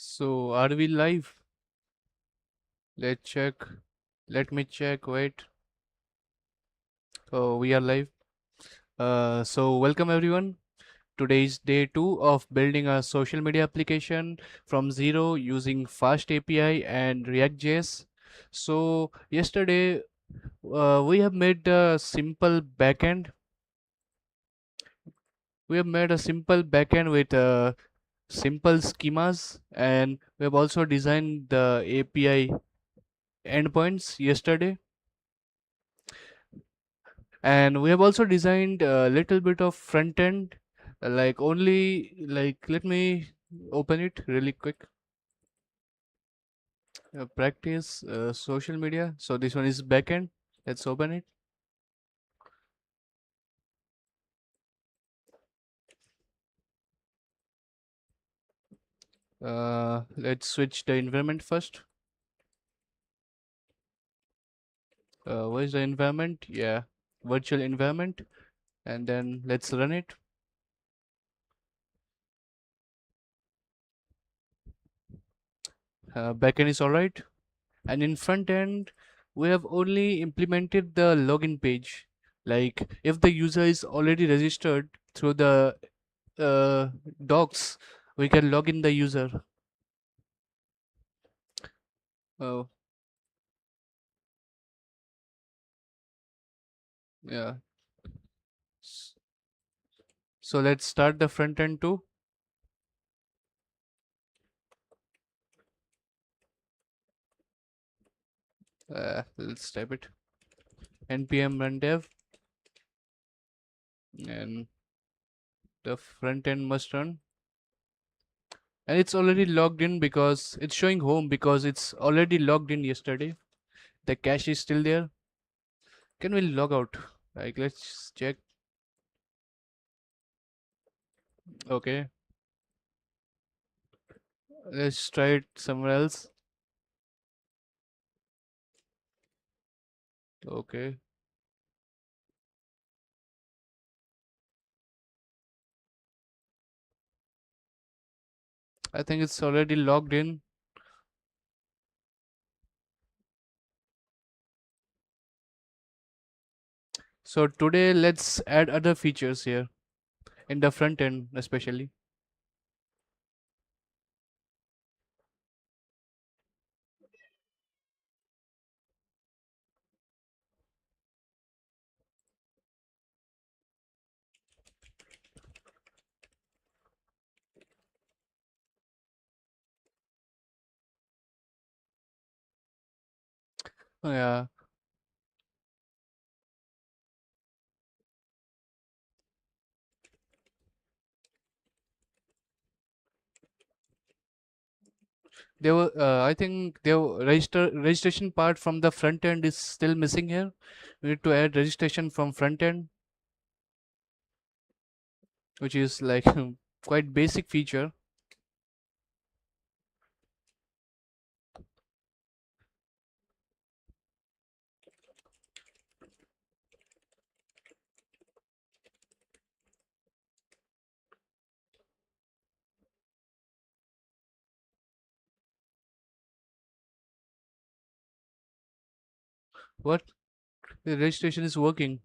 So are we live? Let's check. Let me check. Wait. Oh, we are live. So welcome everyone. Today is day 2 of building a social media application from zero using FastAPI and React.js. So yesterday we have made a simple backend. We have made a simple backend with simple schemas, and we have also designed the API endpoints yesterday. And we have also designed a little bit of front end, let me open it really quick. Practice social media. So this one is backend. Let's open it. Let's switch the environment first. Where's the environment? Yeah, virtual environment. And then let's run it. Backend is all right. And in front end, we have only implemented the login page. Like if the user is already registered through the uh, docs, we can log in the user. Oh, yeah. S- So let's start the front end too. Let's type it npm run dev, and the front end must run. And it's already logged in because it's showing home because it's already logged in yesterday. The cache is still there. Can we log out? Like, let's check. Okay, let's try it somewhere else. Okay. I think it's already logged in. So today let's add other features here in the front end especially. Yeah, there were I think the registration part from the front end is still missing here. We need to add registration from front end, which is like quite basic feature. What? The registration is working.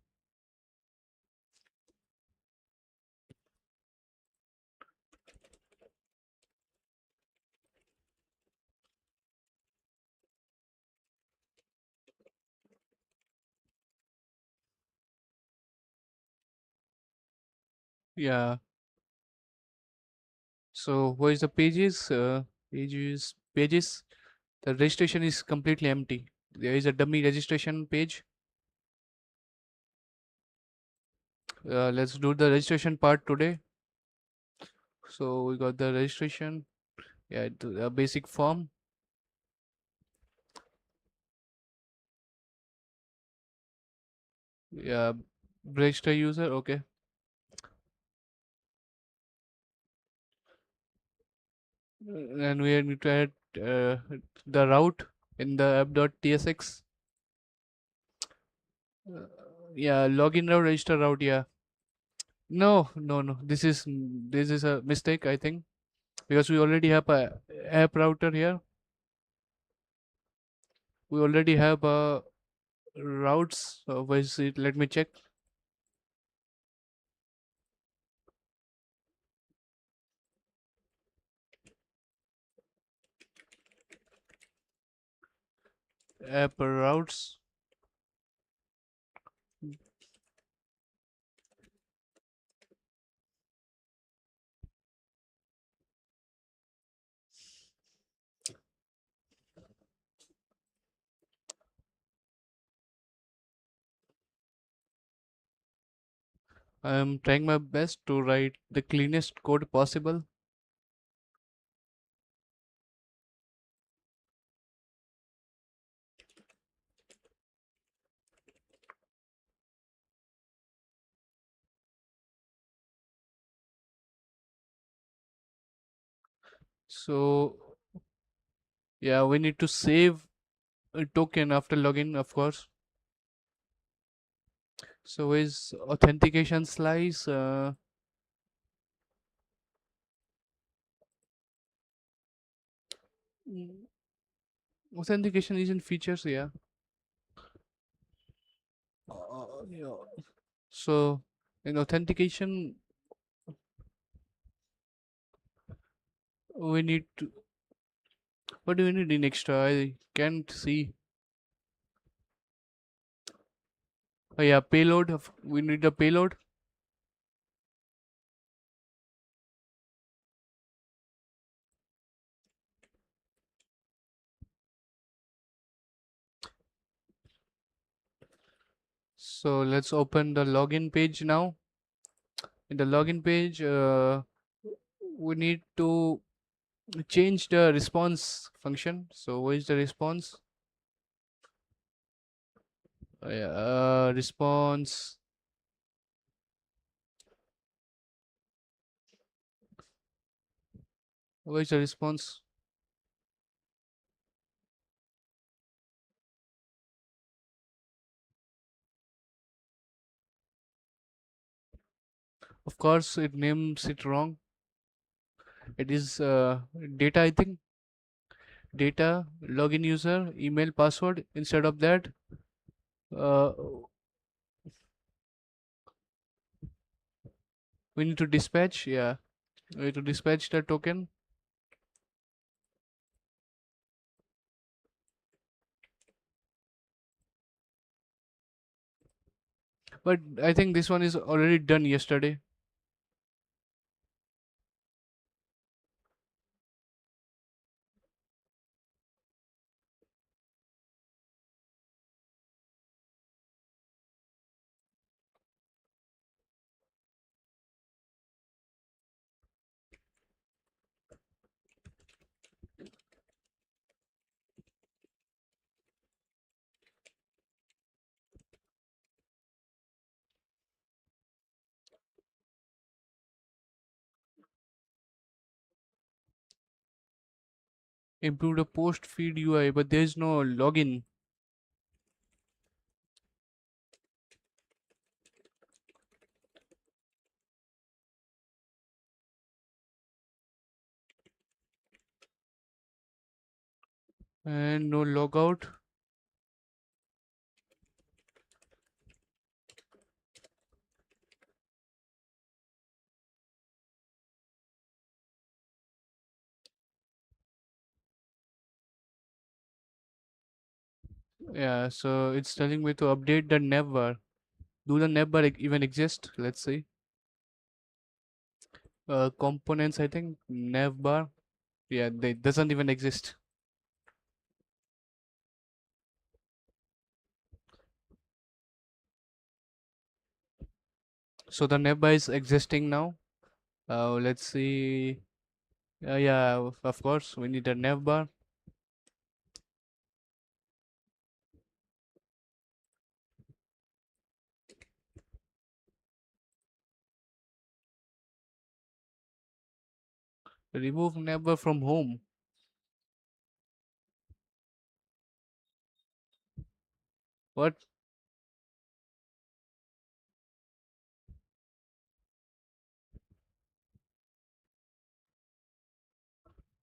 Yeah. So where is the pages? Pages. The registration is completely empty. There is a dummy registration page. Let's do the registration part today. So we got the registration. Yeah, the basic form. Yeah, register user. Okay. And we need to add the route in the app.tsx. Uh, yeah, login route, register route. Yeah. No, no, no. This is a mistake, I think. because we already have a app router here. We already have routes. Where is it? Let me check. App routes. I'm trying my best to write the cleanest code possible. So yeah, we need to save a token after login, of course. So is authentication slice? Mm, authentication is in features, yeah. Yeah. So in authentication, we need to. What do we need in extra? I can't see. Oh yeah, payload. We need a payload. So let's open the login page now. In the login page, we need to change the response function. So where is the response? Yeah, response. Where is the response? Of course, it names it wrong. It is data, I think. Data, login user, email, password. Instead of that, uh, we need to dispatch. Yeah, we need to dispatch the token. But I think this one is already done yesterday. Improve the post feed UI, but there is no login. And no logout. Yeah, so it's telling me to update the navbar. Do the navbar even exist? Let's see. Components, I think navbar. Yeah, they doesn't even exist. So the navbar is existing now. Let's see. Yeah, of course we need a navbar. Remove navbar from home. What?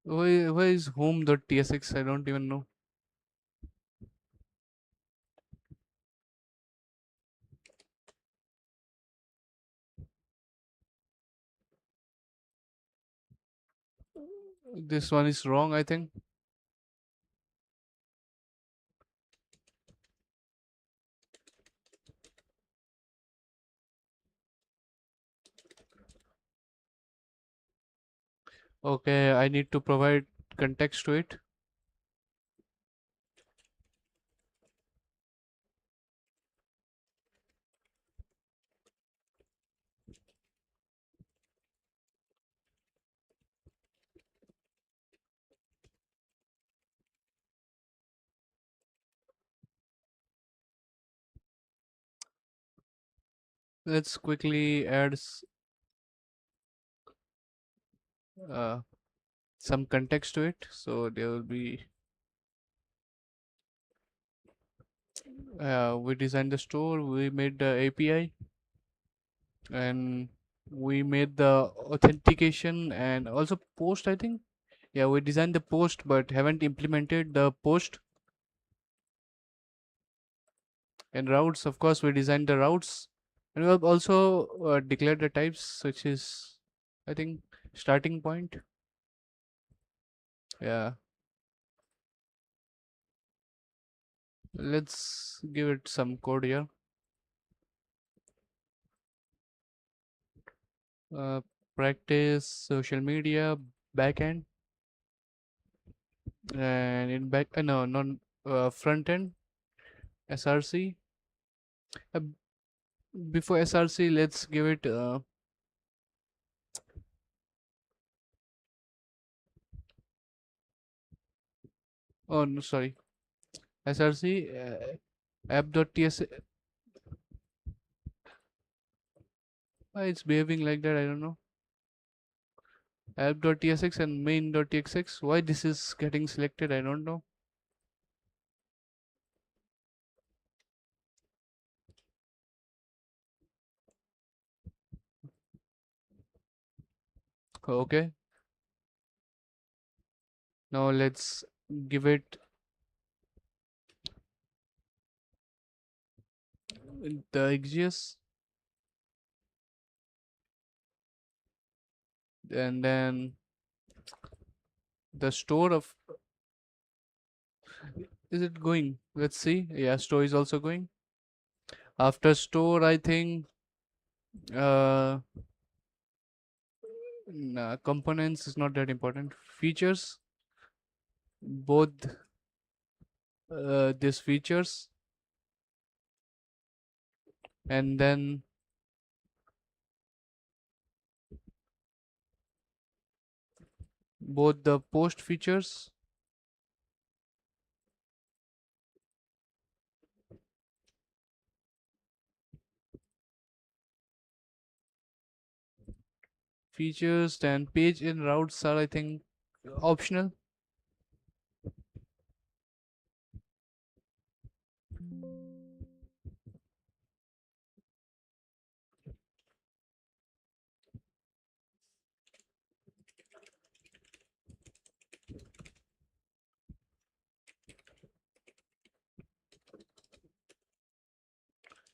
Why is home.tsx? I don't even know. This one is wrong, I think. Okay, I need to provide context to it. Let's quickly add uh, some context to it. So there will be we designed the store, we made the API, and we made the authentication and also post, I think. Yeah, we designed the post but haven't implemented the post. And routes, of course, we designed the routes, and we have also declared the types, which is, I think, starting point. Yeah, let's give it some code here. uh, Practice social media backend, and in back no non front end src. uh, Before src, let's give it oh no, sorry, src app.ts. Why it's behaving like that, I don't know. App.tsx and main.tsx. Why this is getting selected, I don't know. Okay, now let's give it the XGS, and then the store of, is it going? Let's see. Yeah, store is also going. After store, I think uh nah, components is not that important. Features, both these features, and then both the post features. Features and page in routes are, I think, optional.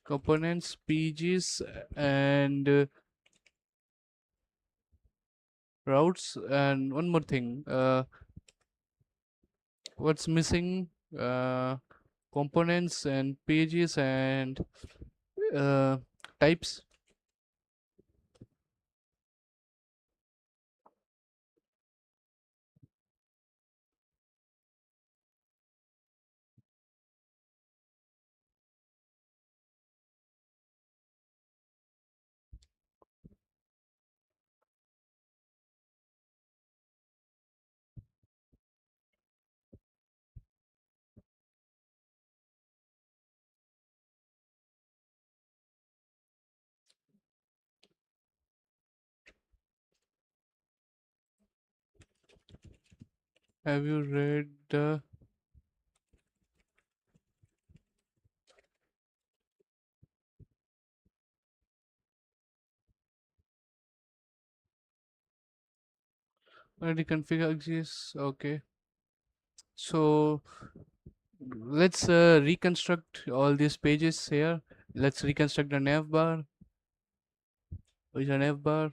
Components, pages, and routes. And one more thing, what's missing? uh, Components and pages and uh, types. Have you read Already configure exists. Okay. So let's reconstruct all these pages here. Let's reconstruct the nav bar. Which is a nav bar?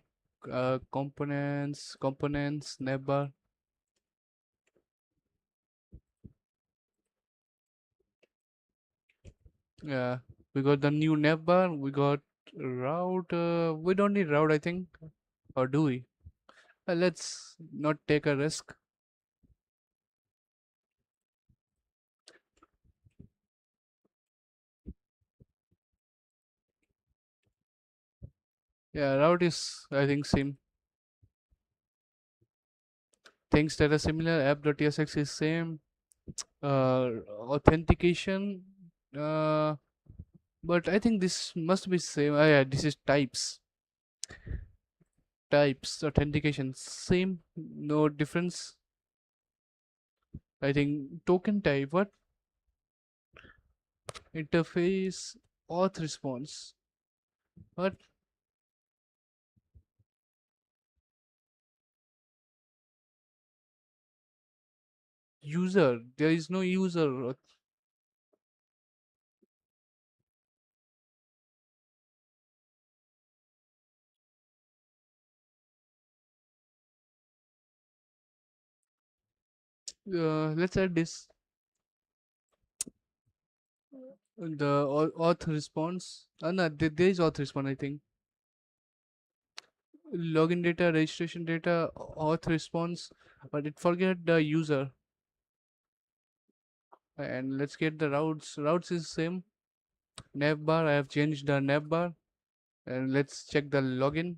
Components, nav bar. Yeah, we got the new nav bar. We got route. We don't need route, I think, or do we? Let's not take a risk. Yeah, route is, I think, same. Things that are similar. App.tsx is same. Authentication. Uh, but I think this must be same. Yeah, this is types authentication same, no difference. I think token type, what? Interface auth response, what? User, there is no user. Let's add this, the auth response. No, there is auth response, I think. Login data, registration data, auth response, but it forget the user. And let's get the routes is same. Nav bar, I have changed the nav bar. And let's check the login.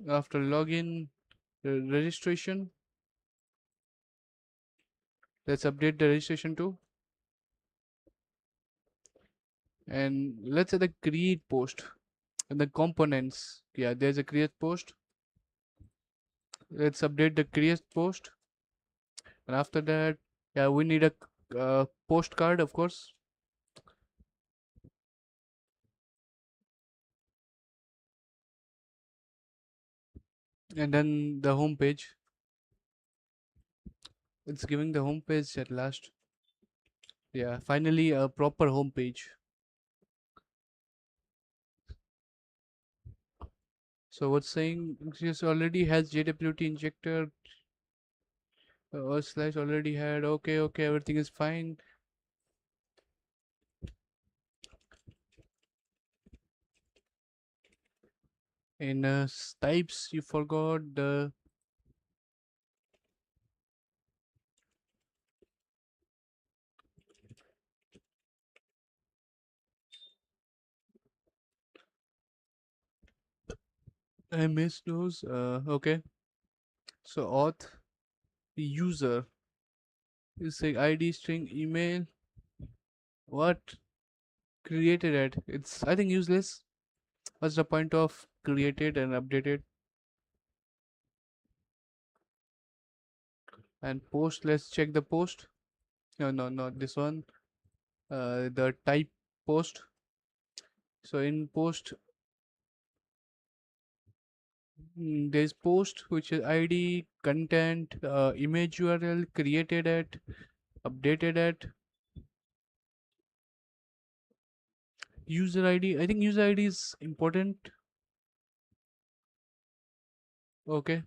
After login, registration, let's update the registration too. And let's add the create post and the components. Yeah, there's a create post. Let's update the create post. And after that, yeah, we need a postcard, of course. And then the home page. It's giving the home page at last. Yeah, finally a proper home page. So what's saying this already has JWT injector, or slash already had. Okay, okay, everything is fine. In types, you forgot the I missed those. Okay. So auth user is saying ID string email. What created it? It's, I think, useless. What's the point of created and updated? And post. Let's check the post. No, no, not this one. The type post. So in post, there's post which is ID, content, image URL, created at, updated at, user ID. I think user ID is important. Okay.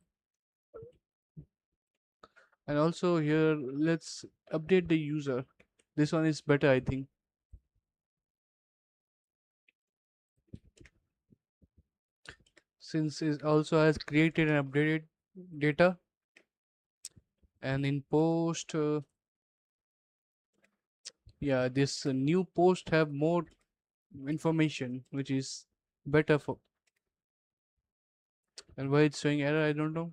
And also here, let's update the user. This one is better, I think, since it also has created and updated data. And in post, yeah, this new post have more information, which is better for. And why it's showing error, I don't know.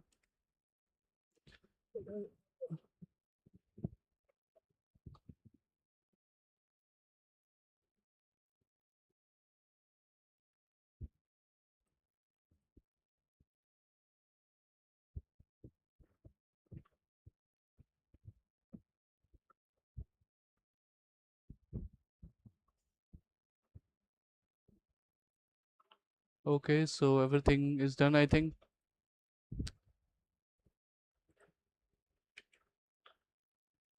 Okay, so everything is done, I think.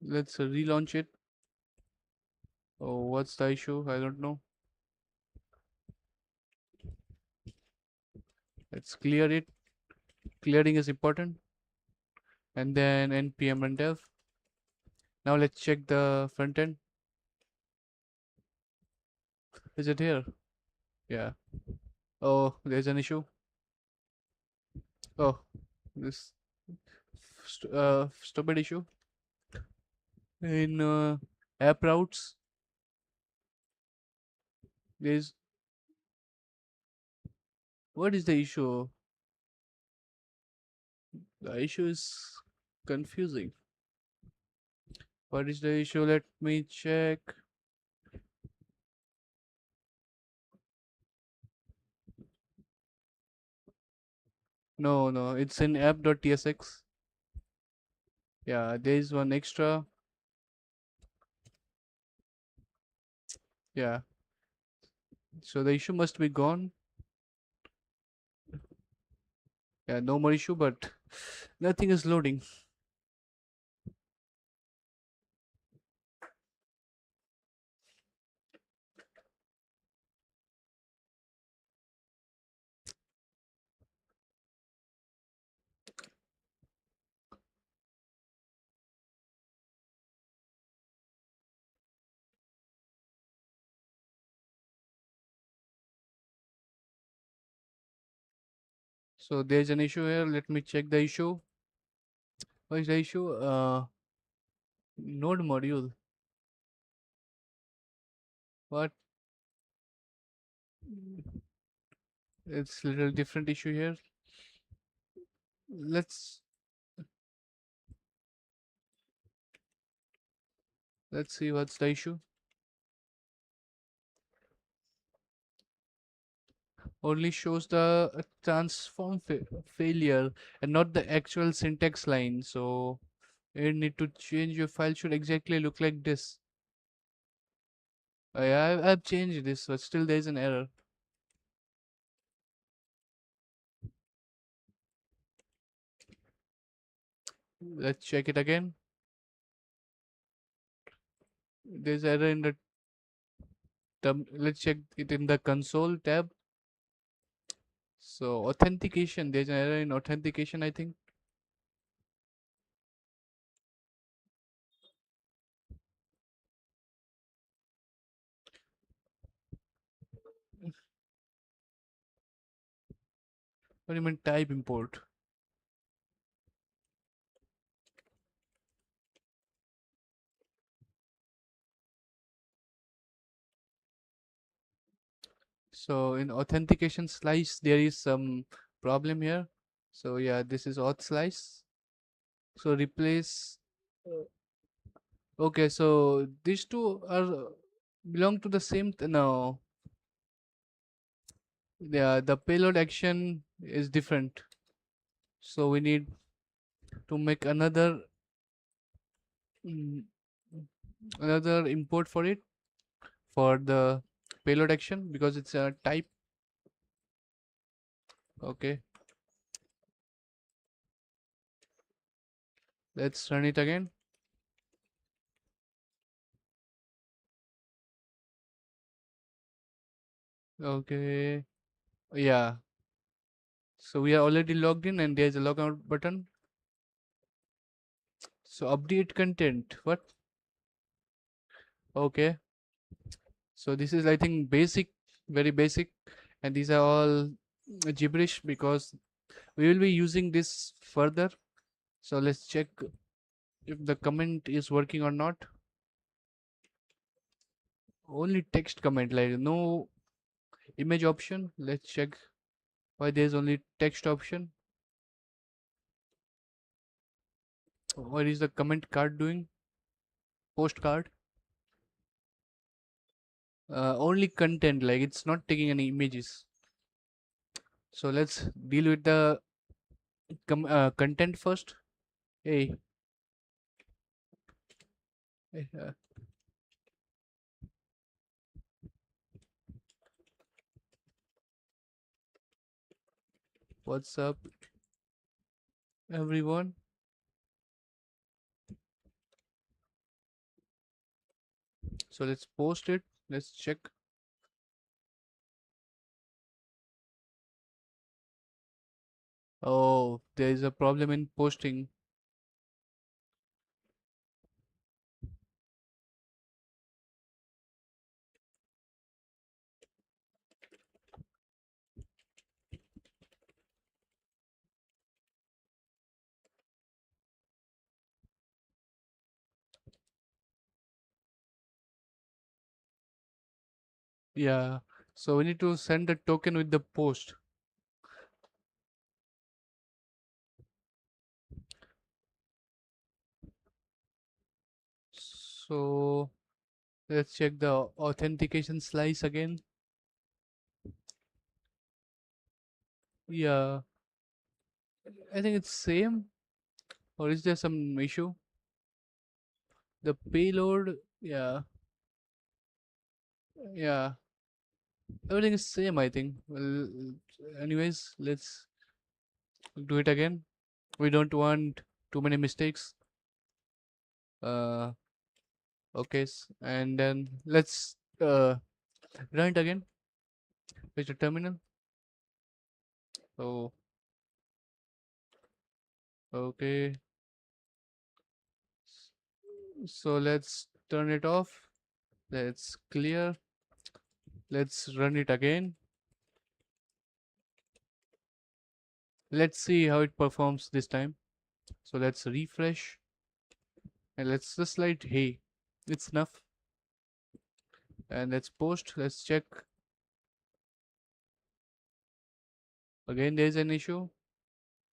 Let's relaunch it. Oh, what's the issue? I don't know. Let's clear it. Clearing is important. And then npm run dev. Now let's check the front end. Is it here? Yeah. Oh, there's an issue. Oh, this stupid issue in app routes. There's what is the issue? The issue is confusing. What is the issue? Let me check. No, no, it's in app.tsx. Yeah, there is one extra. Yeah, so the issue must be gone. Yeah, no more issue, but nothing is loading. So there's an issue here. Let me check the issue. What is the issue? Node module. What? It's little different issue here. Let's let's see what's the issue. Only shows the transform failure and not the actual syntax line. So you need to change your file should exactly look like this. I've changed this, but still there's an error. Let's check it again. There's error in the let's check it in the console tab. So authentication, there's an error in authentication, I think. What do you mean type import? So in authentication slice, there is some problem here. So yeah, this is auth slice. So replace. uh, Okay, so these two are belong to the same. No, yeah, the payload action is different. So we need to make mm, another import for it for the payload action because it's a type. Okay, let's run it again. Okay, yeah. So we are already logged in and there's a logout button. So update content. What? Okay. So this is I think basic, very basic, and these are all gibberish because we will be using this further. So let's check if the comment is working or not. Only text comment, like no image option. Let's check why there's only text option. What is the comment card doing? Postcard. Only content, like it's not taking any images. So let's deal with the content first. Hey, hey, What's up, everyone? So let's post it. Let's check. Oh, there is a problem in posting. Yeah. So we need to send the token with the post. So let's check the authentication slice again. Yeah, I think it's same. Or is there some issue? The payload, yeah, everything is same, I think. Well, anyways, let's do it again. We don't want too many mistakes. Uh, okay, and then let's run it again with the terminal. Oh, okay. So let's turn it off. Let's clear. Let's run it again. Let's see how it performs this time. So let's refresh and let's just write hey. It's enough. And let's post. Let's check. Again, there is an issue.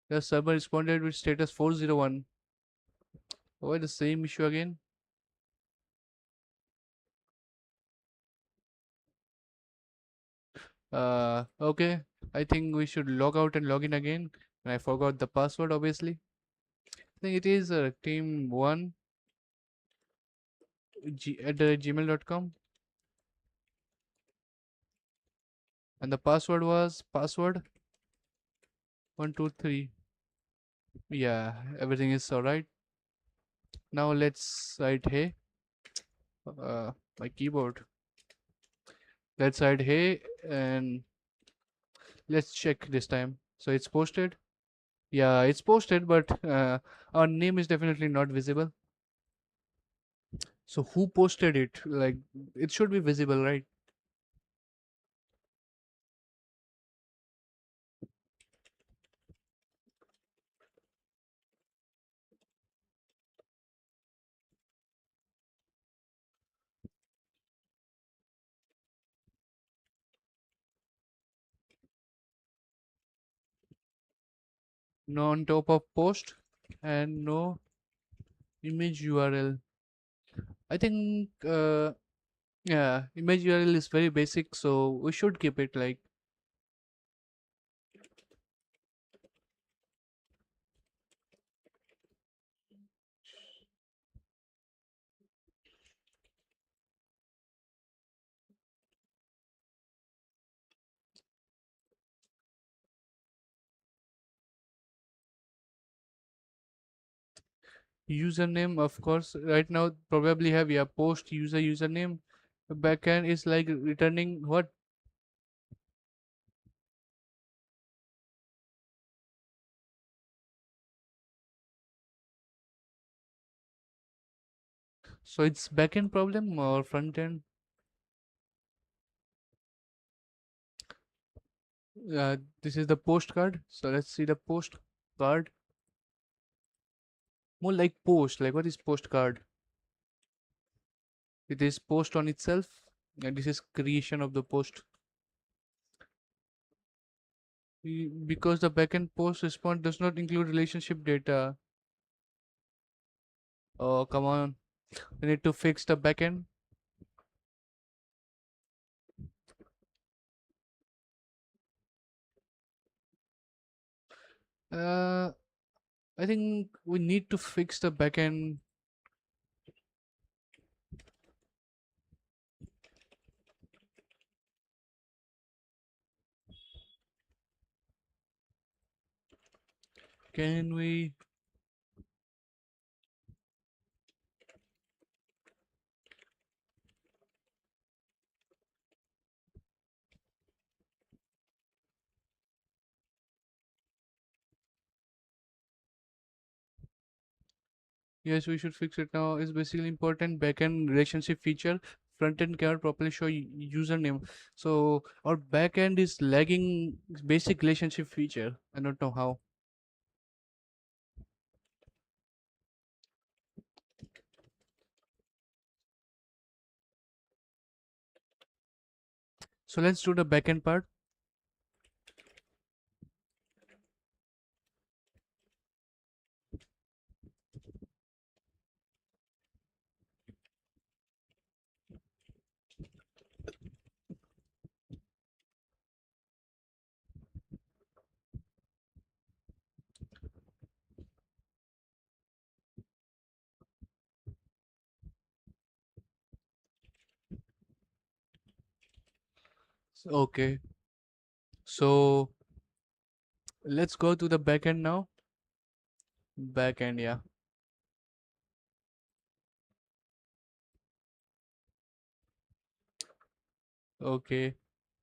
The server responded with status 401. Why the same issue again? Okay. I think we should log out and log in again. And I forgot the password, obviously. I think it is team1 at the gmail.com. And the password was password 123. Yeah, everything is alright. Now let's write hey. Uh, my keyboard. Let's write hey and let's check this time. So it's posted. Yeah, it's posted, but our name is definitely not visible. So who posted it? Like, it should be visible, right? No on top of post and no image URL. I think, yeah, image URL is very basic, so we should keep it like. Username, of course, right now probably have, yeah, post user username. Backend is like returning what? So it's backend problem or front end? This is the postcard. So let's see the postcard. More like post. Like what is postcard? It is post on itself, and this is creation of the post. Because the backend post response does not include relationship data. Oh, come on. We need to fix the backend. Uh, I think we need to fix the backend. Can we? Yes, we should fix it now. It's basically important backend relationship feature. Frontend cannot properly show username. So our backend is lagging basic relationship feature. I don't know how. So let's do the backend part. Okay. So let's go to the backend now. Backend, yeah. Okay.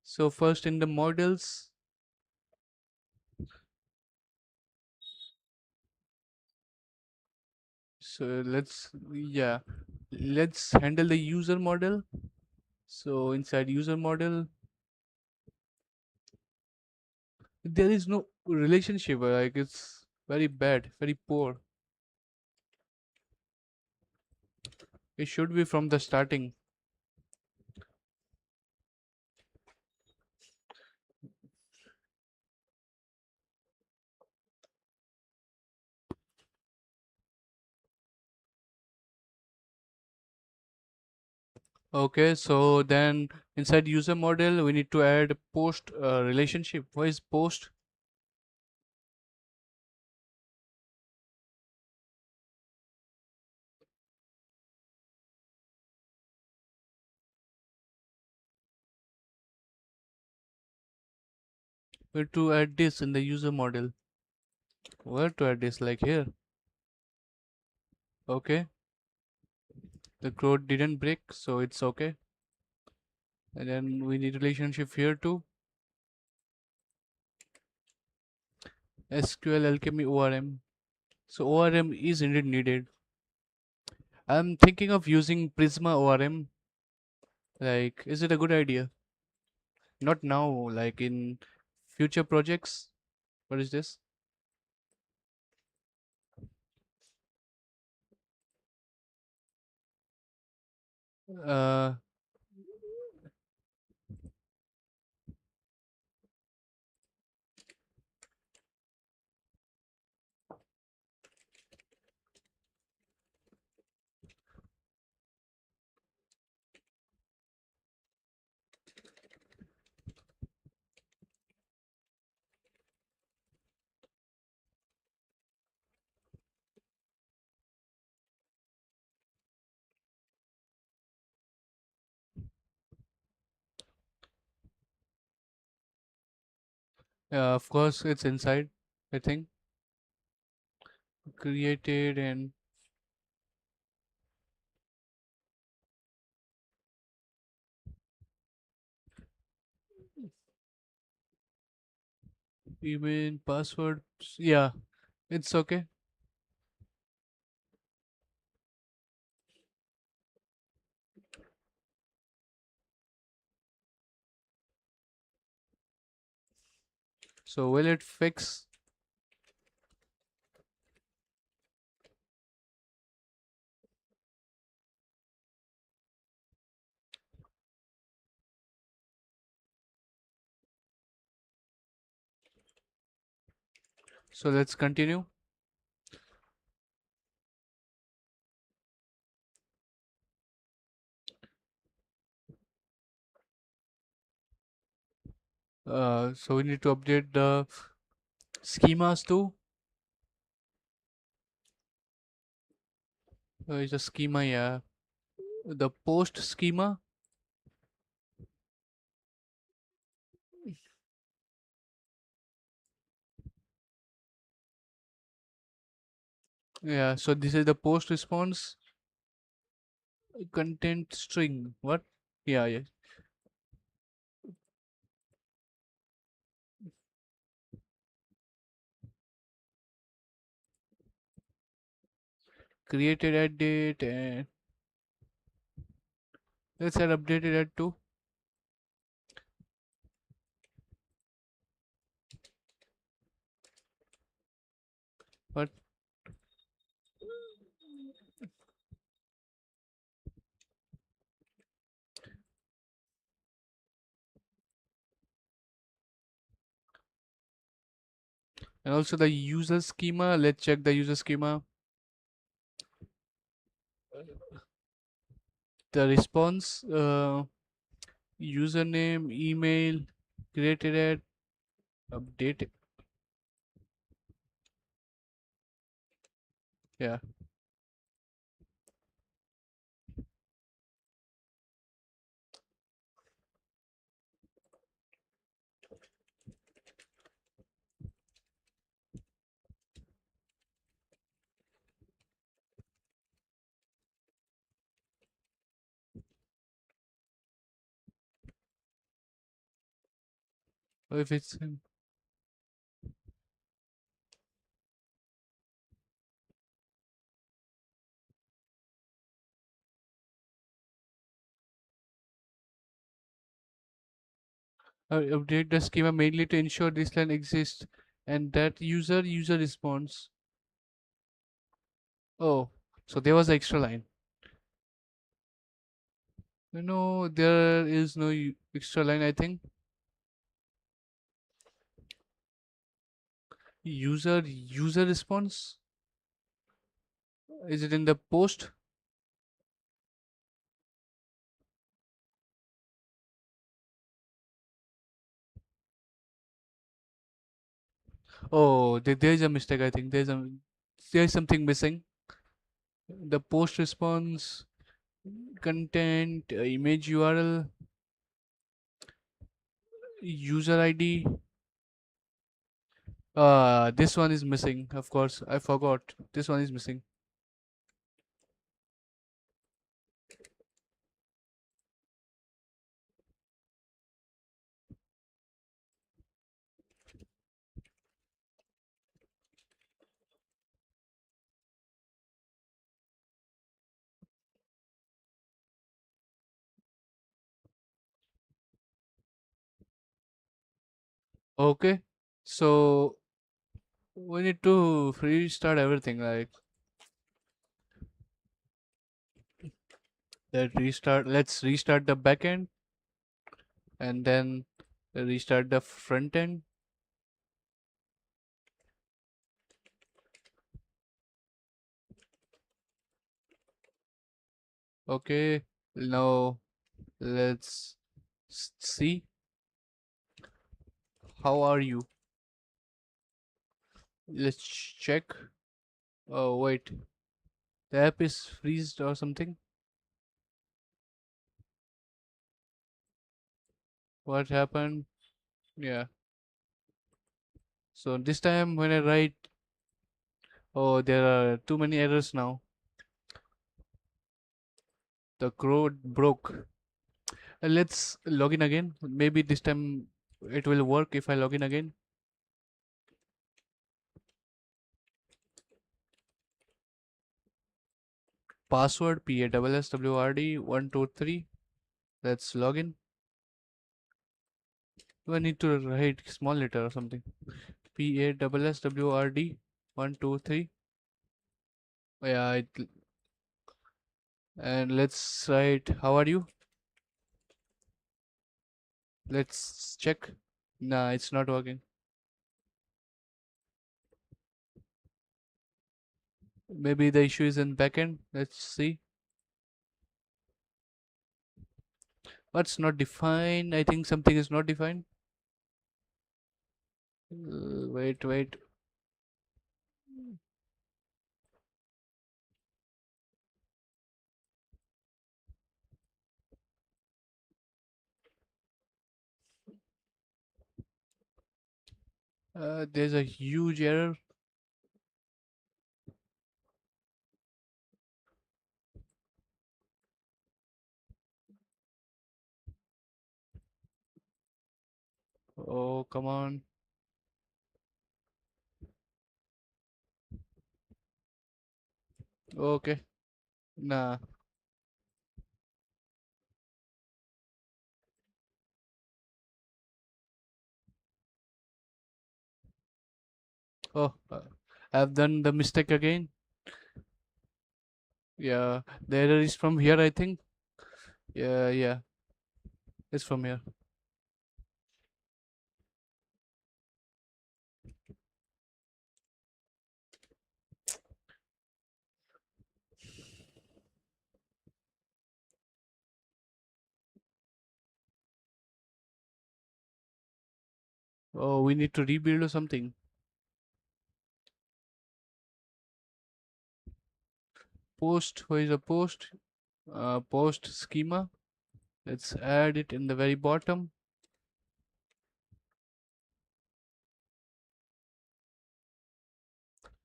So first in the models, so yeah, let's handle the user model. So inside user model, there is no relationship. Like it's very bad, very poor. It should be from the starting. Okay, so then inside user model, we need to add post relationship. What is post? We have to add this in the user model. Where to add this? Like here. Okay, the code didn't break, so it's okay. And then we need relationship here too. SQL Alchemy ORM. So ORM is indeed needed. I'm thinking of using Prisma ORM. Like, is it a good idea? Not now, like in future projects. What is this? Uh, of course, it's inside. I think created and even password. Yeah, it's okay. So will it fix? So let's continue. So we need to update the schemas too. It's a schema, yeah. The post schema. Yeah, so this is the post response content string. What? Yeah, yeah. Created at date and let's add updated at too. But and also the user schema. Let's check the user schema. The response, username, email, created at update. Yeah. If it's update the schema mainly to ensure this line exists and that user response. Oh, so there was an extra line. No, there is no extra line. I think user response. Is it in the post? Oh, there is a mistake. I think there's something missing. The post response content image URL user ID. This one is missing. Of course, I forgot. This one is missing. Okay, so we need to restart everything. Like Let's restart the backend and then restart the front end. Okay, now let's see how are you. Let's check. Oh wait, the app is freezed or something. What happened? Yeah. So this time when I write, oh, there are too many errors now. The code broke. Let's log in again. Maybe this time it will work if I log in again. Password PASSWRD123. Let's log in. Do I need to write small letter or something? PASSWRD123. Yeah, and let's write how are you? Let's check. Nah, it's not working. Maybe the issue is in backend. Let's see. What's not defined? I think something is not defined. Wait. There's a huge error. Oh, come on. Okay. Nah. Oh, I've done the mistake again. Yeah, the error is from here, I think. Yeah, yeah, it's from here. Oh, we need to rebuild or something. Post, where is a post? Post schema. Let's add it in the very bottom.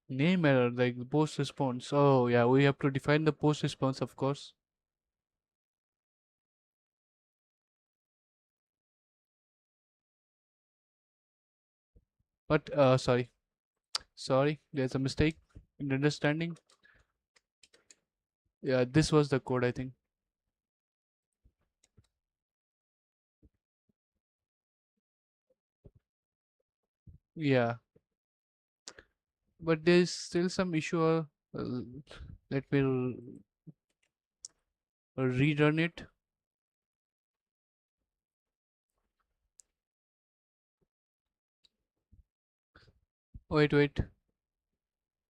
Name error, like the post response. Oh, yeah, we have to define the post response, of course. But, sorry, there's a mistake in understanding. Yeah, this was the code, I think. Yeah, but there's still some issue. Let me rerun it. Wait,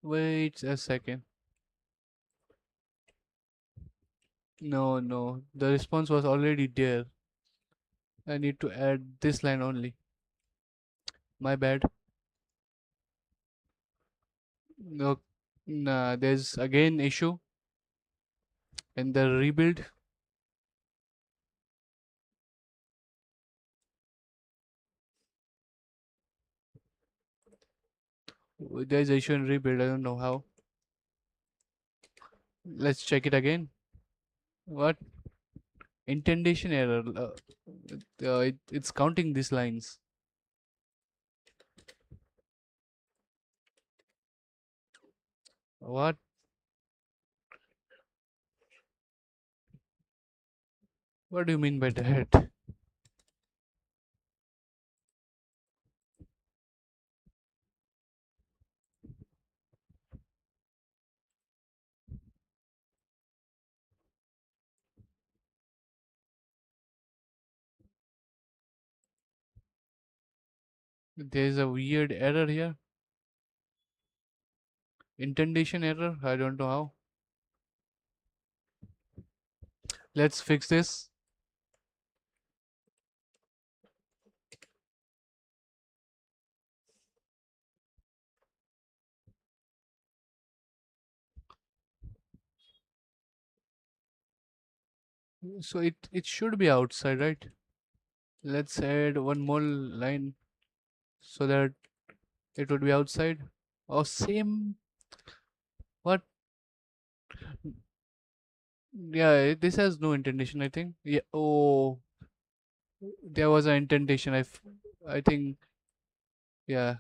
wait a second. No, no, the response was already there. I need to add this line only. My bad. No, nah, there's again issue in the rebuild. There's issue in rebuild. I don't know how. Let's check it again. What? Indentation error. It's counting these lines. What? What do you mean by that? There's a weird error here. Indentation error. I don't know how. Let's fix this. So it should be outside, right? Let's add one more line so that it would be outside. Oh, same. What? Yeah, this has no indentation, I think. Yeah. Oh, there was an indentation. I think. Yeah.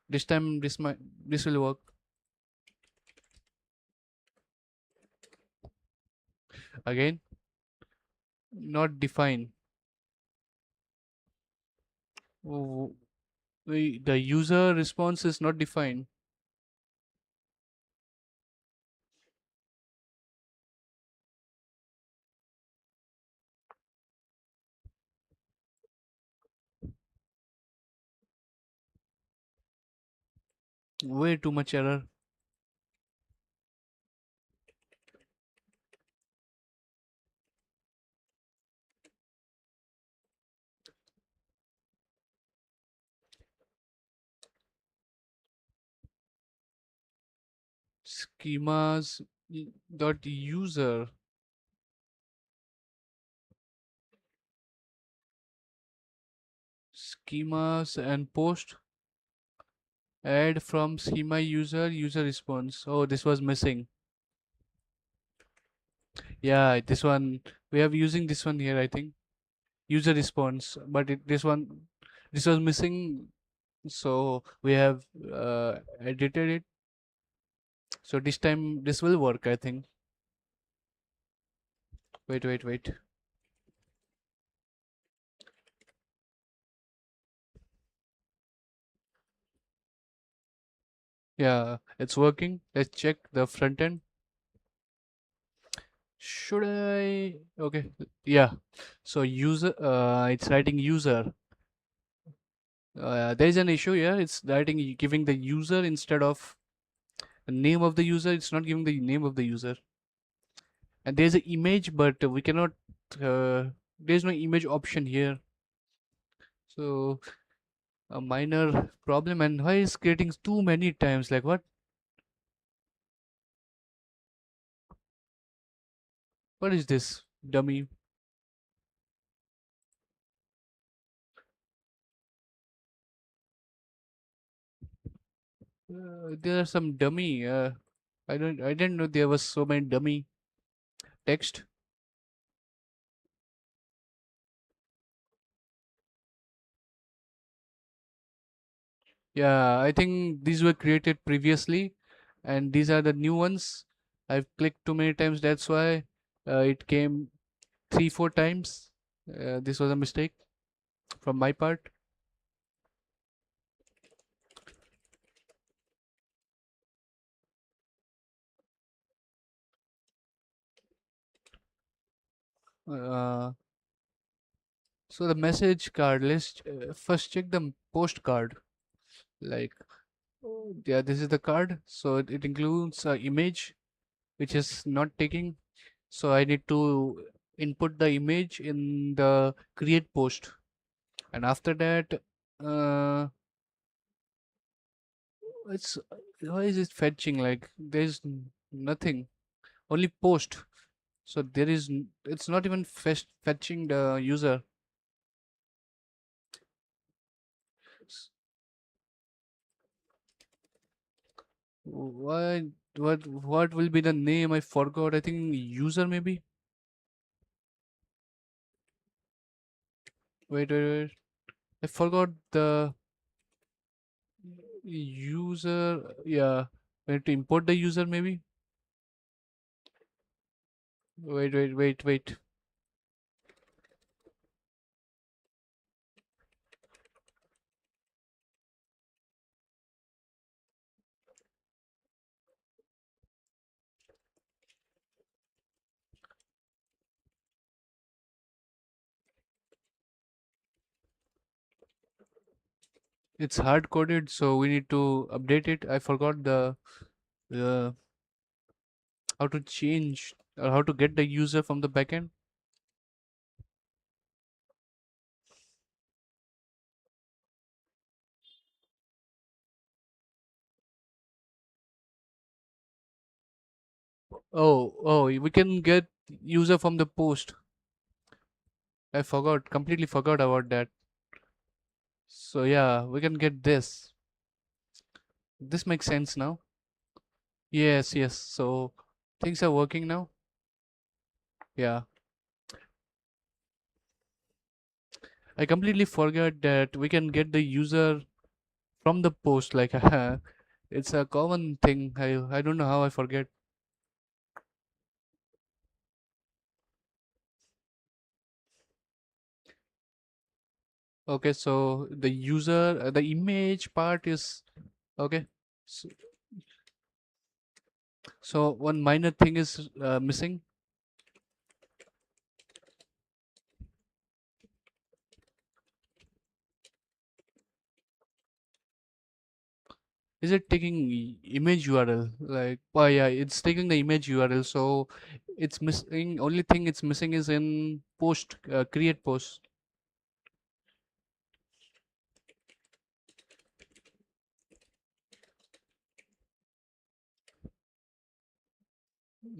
This time, this will work again. Not define. Oh, the user response is not defined. Way too much error. Schemas dot user schemas and post add from schema user response. Oh, this was missing. Yeah, this one we are using this one here, I think. User response, but this one This was missing, so we have edited it. So this time this will work, I think. Wait. Yeah, it's working. Let's check the front end. Should I? Okay, yeah. So user, it's writing user. There is an issue here. It's writing giving the user instead of the name of the user. It's not giving the name of the user. And there's an image, but we cannot. There's no image option here. So a minor problem. And why is creating too many times? Like what? What is this dummy? There are some dummy. I didn't know there was so many dummy text. Yeah, I think these were created previously, and these are the new ones. I've clicked too many times. That's why it came 3, 4 times. This was a mistake from my part. Uh, so the message card. Let's first check the postcard. Like, yeah, this is the card. So it includes image, which is not taking. So I need to input the image in the create post, and after that, uh, it's why is it fetching? Like there's nothing, only post. So it's not even fetching the user. Why? What will be the name? I forgot. I think user maybe. Wait. I forgot the user. Yeah, we have to import the user maybe. Wait. It's hard coded, so we need to update it. I forgot the uh, how to change or how to get the user from the backend. Oh, we can get user from the post. I forgot, completely forgot about that. So yeah, we can get this. This makes sense now. Yes. So things are working now. Yeah, I completely forgot that we can get the user from the post. Like it's a common thing. I don't know how I forget. Okay, so the user, the image part is okay. So, so one minor thing is missing. Is it taking image URL? Like, oh yeah, it's taking the image URL. So it's missing. Only thing it's missing is in post, create post.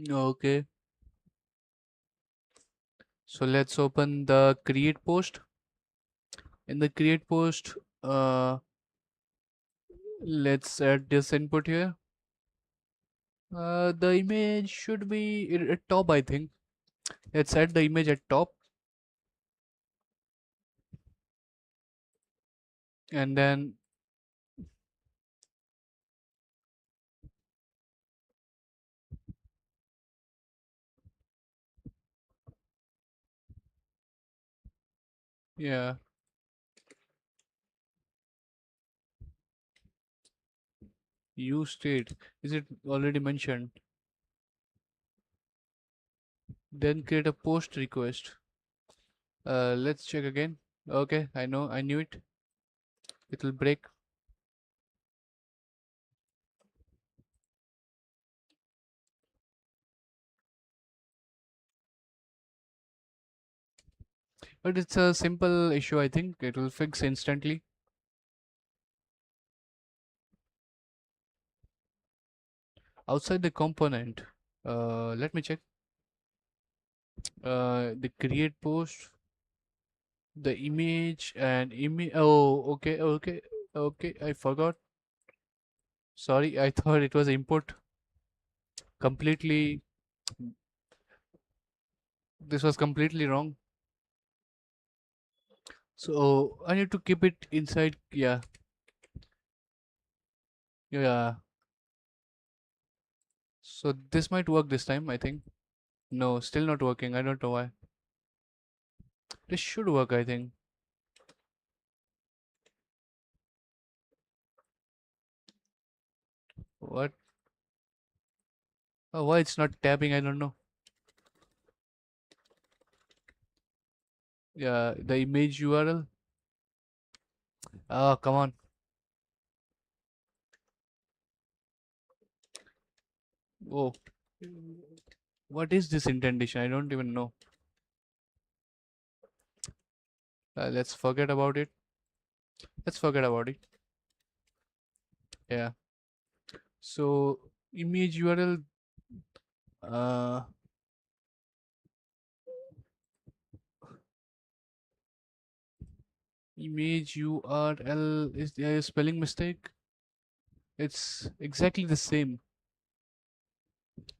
Okay, so let's open the create post. In the create post, let's add this input here. The image should be at top, I think. Let's add the image at top. And then yeah, use state. Is it already mentioned? Then create a post request. Let's check again. Okay, I knew it. It will break. But it's a simple issue, I think. It will fix instantly. Outside the component. Let me check. The create post, the image and image. Oh, okay. I forgot. Sorry, I thought it was input. Completely. This was completely wrong. So I need to keep it inside. Yeah, yeah. So this might work this time, I think. No, still not working. I don't know why. This should work, I think. What? Oh, why it's not tabbing? I don't know. Yeah, the image URL. Oh, come on. Oh, what is this indentation? I don't even know. Let's forget about it. Let's forget about it. Yeah. So image URL. Uh, image URL, is there a spelling mistake? It's exactly the same.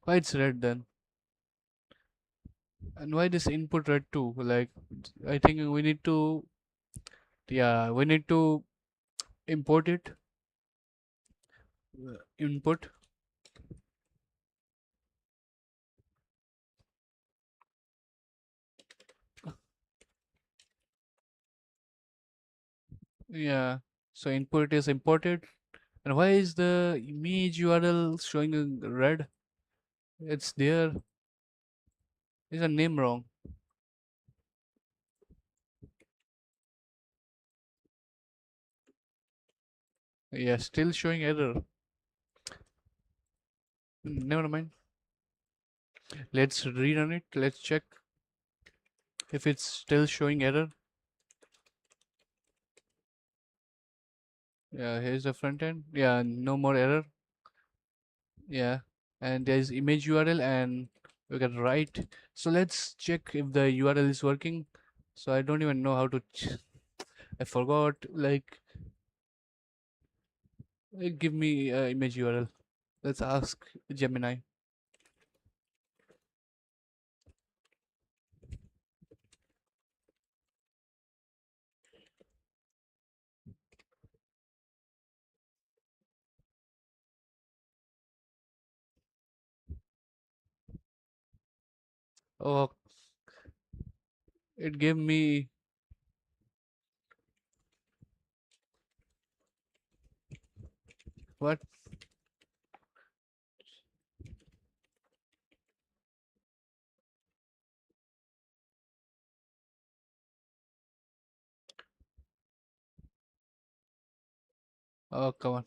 Why it's red then? And why this input red too? Like, I think we need to, yeah, we need to import it. Input. Yeah. So input is imported. And why is the image URL showing in red? It's there. Is a name wrong? Yeah, still showing error. Never mind. Let's rerun it. Let's check if it's still showing error. Yeah, here's the front end. Yeah, no more error. Yeah, and there's image URL and we can write. So let's check if the URL is working. So I don't even know how to. I forgot. Like, give me image URL. Let's ask Gemini. Oh, it gave me what? Oh, come on.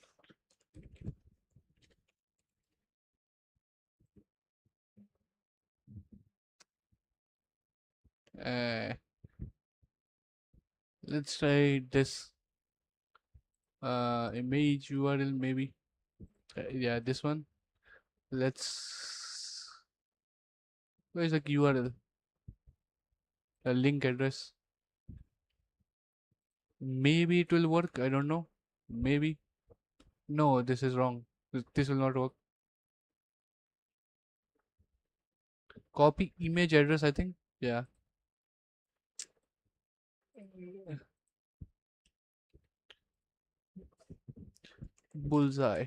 Uh, let's try this image URL maybe. Yeah, this one. Let's. Where's the URL? A link address. Maybe it will work. I don't know. Maybe. No, this is wrong. This will not work. Copy image address, I think. Yeah. bullseye.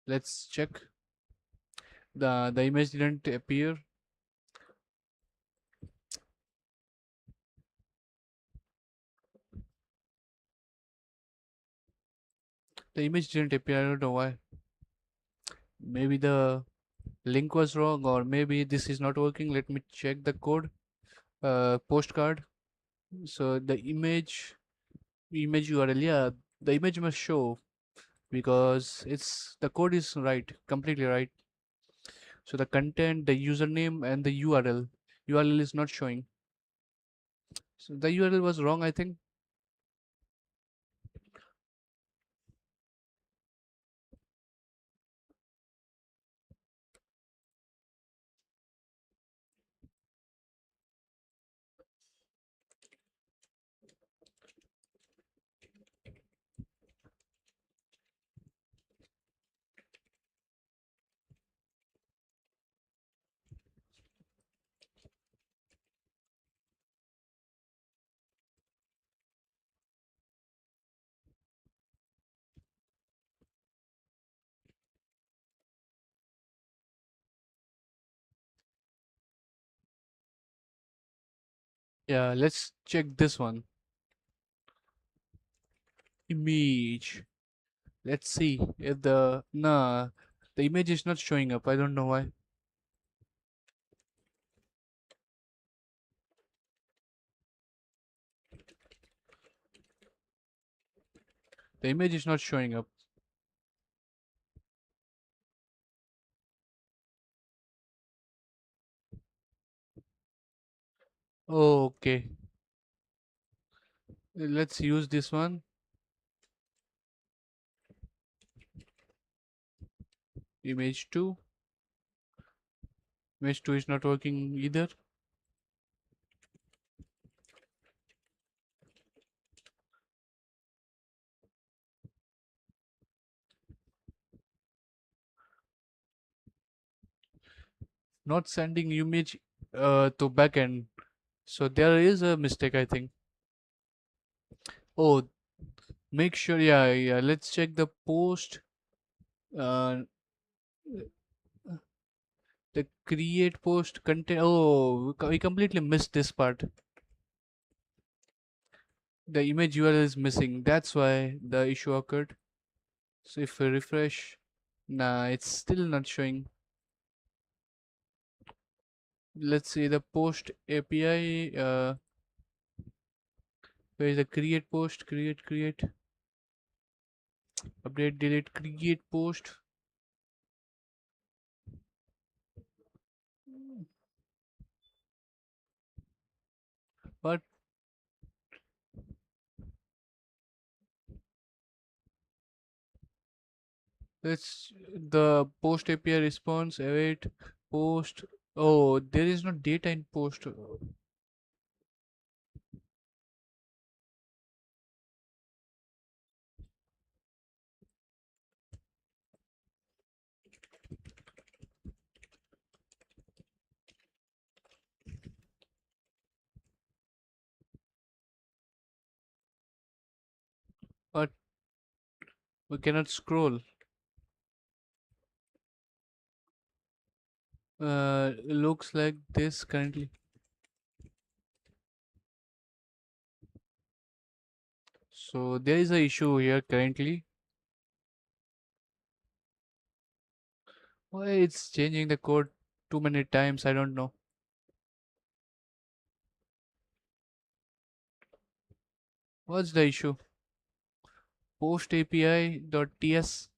Let's check. The image didn't appear. The image didn't appear. I don't know why. Maybe the link was wrong, or maybe this is not working. Let me check the code. Postcard. So the image URL, yeah, the image must show because it's the code is right, completely right. So the content, the username, and the URL is not showing. So the URL was wrong, I think. Yeah, let's check this one. Image. Let's see if the image is not showing up. I don't know why. The image is not showing up. Okay, let's use this one. Image 2. Image 2 is not working either. Not sending image to backend. So there is a mistake, I think. Oh, make sure. Yeah, yeah. Let's check the post. Uh, the create post content. Oh, we completely missed this part. The image URL is missing. That's why the issue occurred. So if we refresh, nah, it's still not showing. Let's see the post API. Where is the create post? Create, update, delete, create post. But it's the post API response. Await post. Oh, there is no data in post. But we cannot scroll. Looks like this currently. So there is a issue here currently. Why it's changing the code too many times? I don't know. What's the issue? Post API.ts.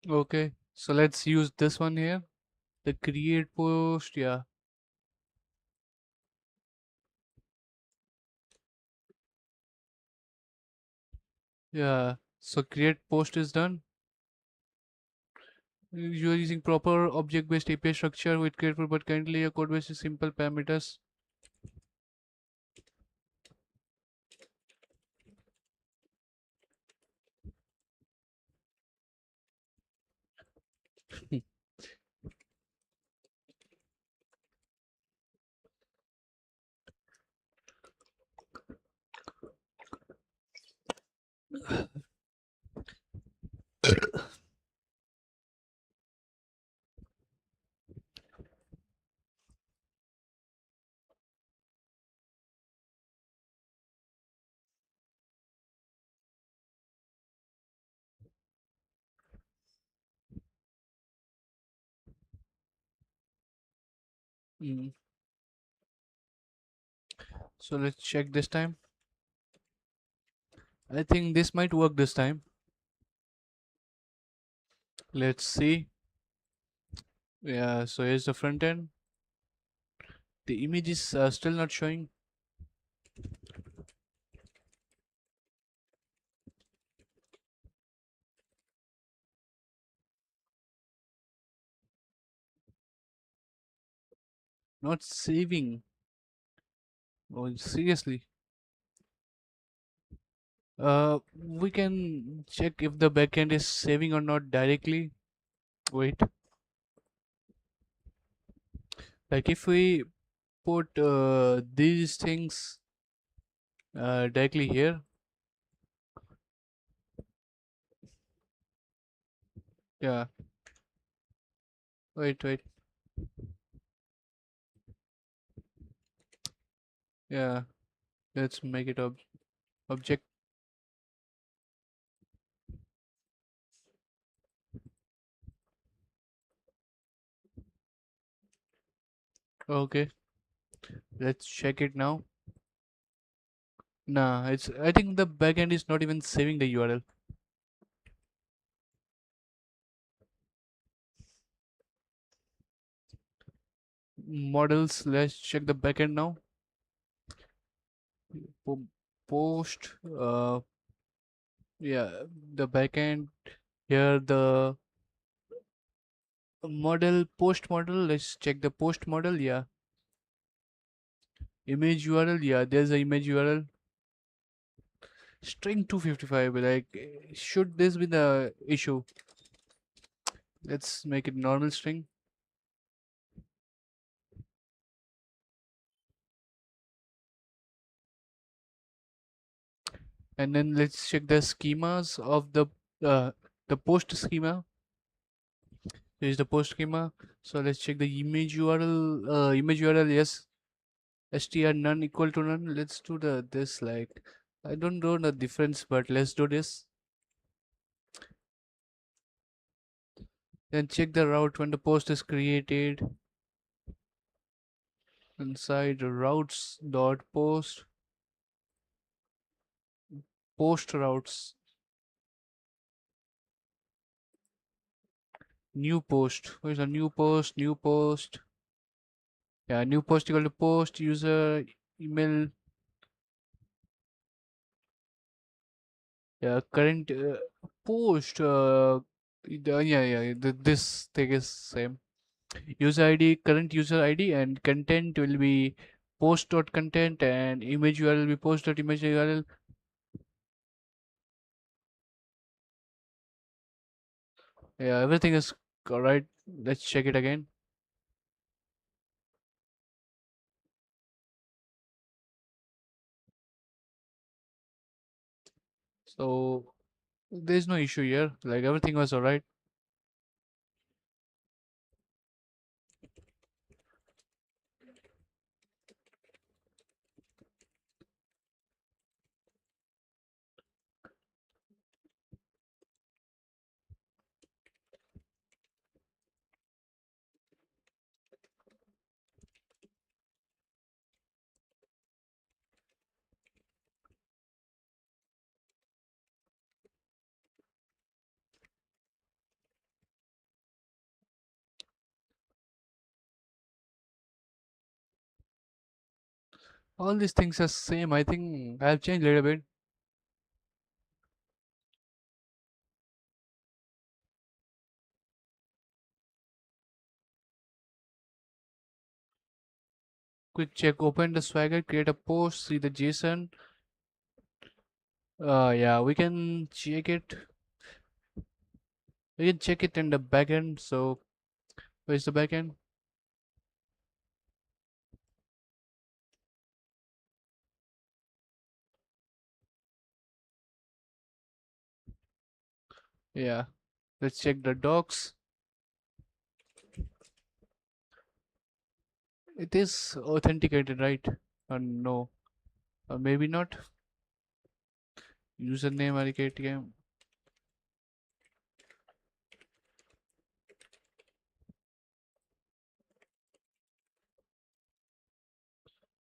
Okay, so let's use this one here. The create post, yeah, yeah. So create post is done. You are using proper object-based API structure with careful but kindly a code base is simple parameters. Mm. So let's check this time. I think this might work this time. Let's see. Yeah, so here's the front end. The image is still not showing. Not saving. Oh, seriously. We can check if the backend is saving or not directly. Wait, like if we put these things directly here. Yeah, wait. Yeah, let's make it object. Okay, let's check it now. Nah, it's. I think the backend is not even saving the URL. Models. Let's check the backend now. Po- Post. Yeah, the backend here. The model post model. Let's check the post model. Yeah, image URL. Yeah, there's the image URL. String 255. Like, should this be the issue? Let's make it normal string. And then let's check the schemas of the post schema. Here is the post schema. So let's check the image URL. Image URL, yes, str none equal to none. Let's do the this, like, I don't know the difference, but let's do this. Then check the route when the post is created. Inside routes dot post routes, new post. Where's the new post? Yeah, new post equal to post user email. Yeah, current post. This thing is same. User ID, current user ID, and content will be post.content, and image URL will be post.image URL. Yeah, everything is alright. Let's check it again. So there's no issue here. Like, everything was alright. All these things are same. I think I've changed a little bit. Quick check. Open the Swagger, create a post, see the JSON. Yeah, we can check it. We can check it in the backend. So where's the backend? Yeah. Let's check the docs. It is authenticated, right? No. Maybe not. Username authenticated.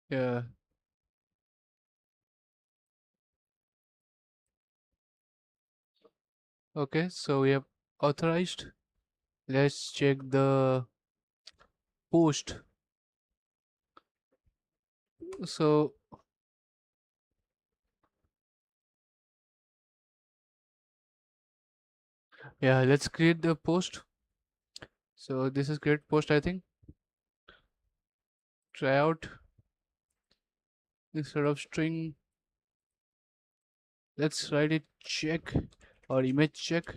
Yeah. Okay. So we have authorized. Let's check the post. So yeah, let's create the post. So this is create post, I think. Try out instead of string. Let's write it check or image check,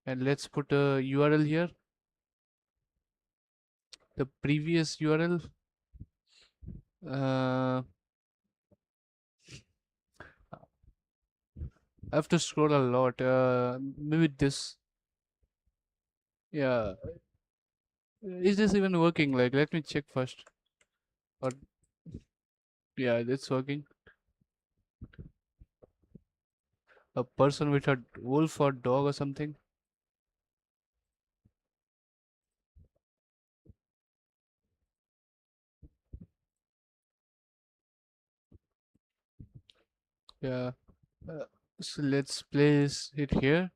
and let's put a URL here. The previous URL. I have to scroll a lot. Maybe this. Yeah. Is this even working? Like, let me check first. Or yeah, it's working. A person with a wolf or dog or something. Yeah. Uh, so let's place it here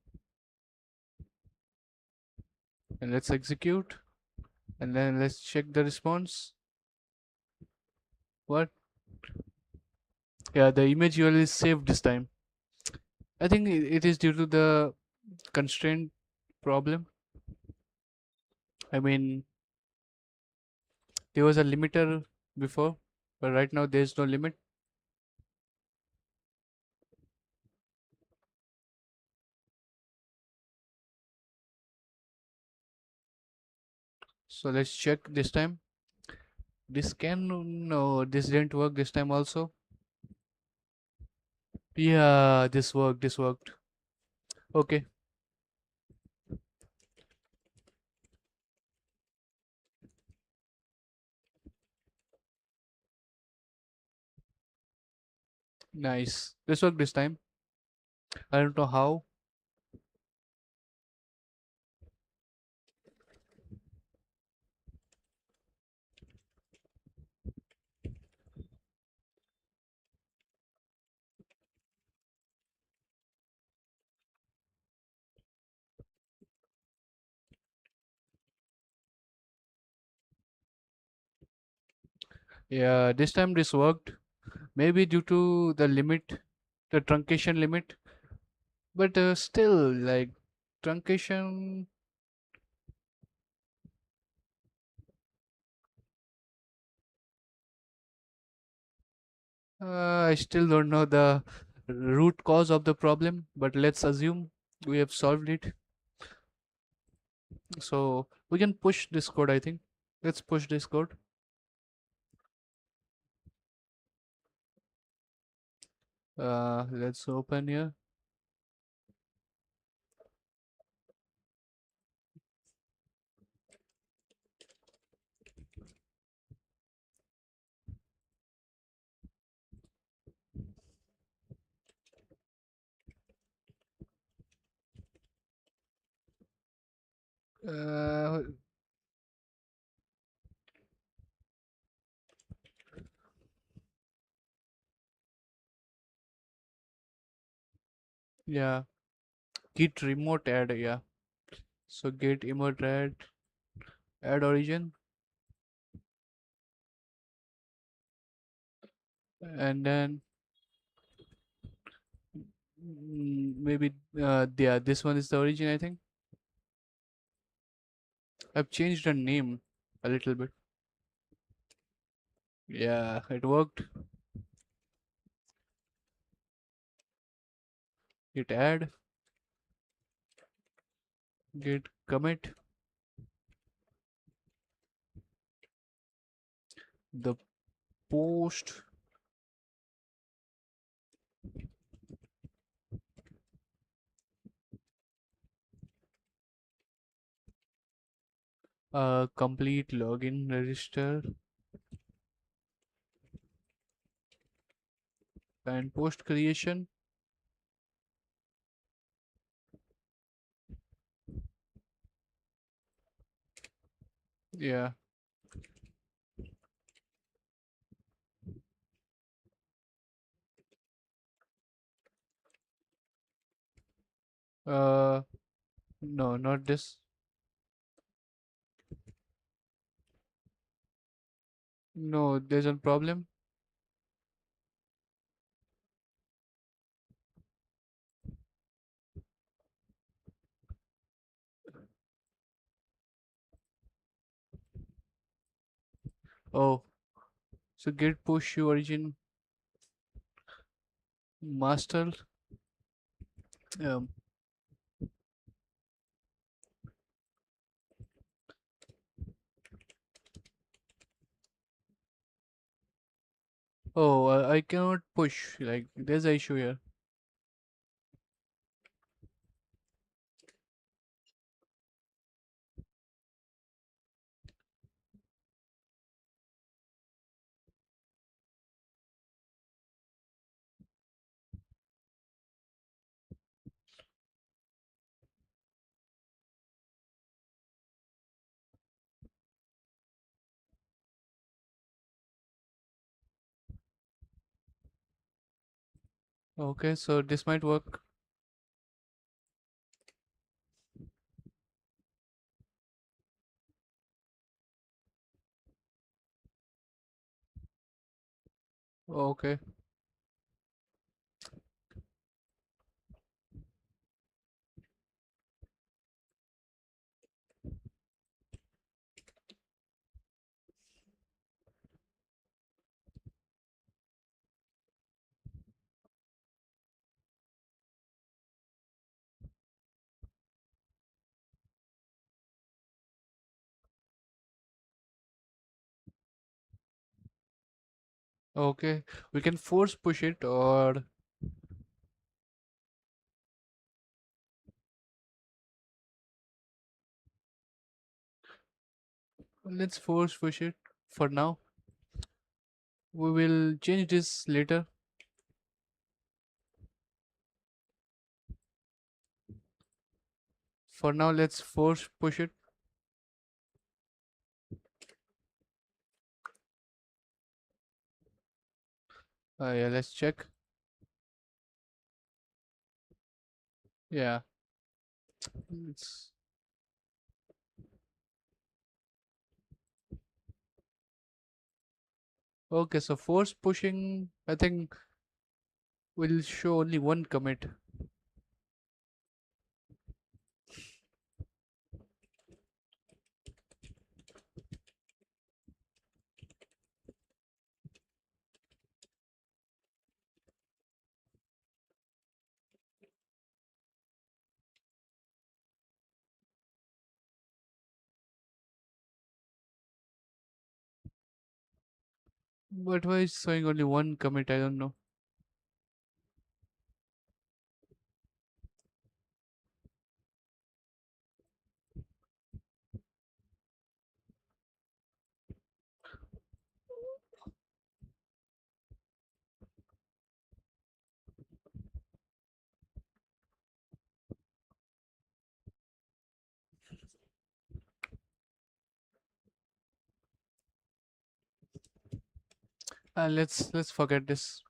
and let's execute. And then let's check the response. What? Yeah, the image URL is saved this time. I think it is due to the constraint problem. I mean, there was a limiter before, but right now there's no limit. So let's check this time. This can, no, this didn't work this time also. Yeah, this worked, this worked. Okay, nice. This worked this time. I don't know how. Yeah, this time this worked. Maybe due to the limit, the truncation limit. But still, like, truncation, I still don't know the root cause of the problem, but let's assume we have solved it. So we can push this code, I think. Let's push this code. Let's open here. Uh, yeah, git remote add, yeah. So git remote add origin. and then maybe yeah, this one is the origin, I think. I've changed the name a little bit. Yeah, it worked. Git add, git commit, the post complete login register and post creation. Yeah. Uh, no, not this. No, there's a problem. Oh, so git push your origin master. Um, oh, I cannot push. Like, there's a issue here. Okay, so this might work. Okay. Okay, we can force push it, or let's force push it for now. We will change this later. For now, let's force push it. Yeah, let's check. Yeah, it's okay. So force pushing, I think, will show only one commit. But why is showing only one commit? I don't know. Let's forget this.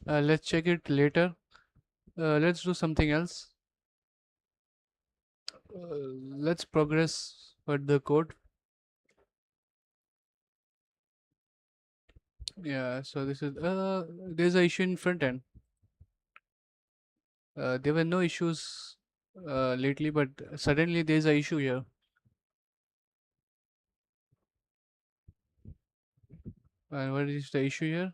Let's check it later. Let's do something else. Let's progress with the code. Yeah, so this is there's a issue in front end. There were no issues lately, but suddenly there's a issue here. And what is the issue here?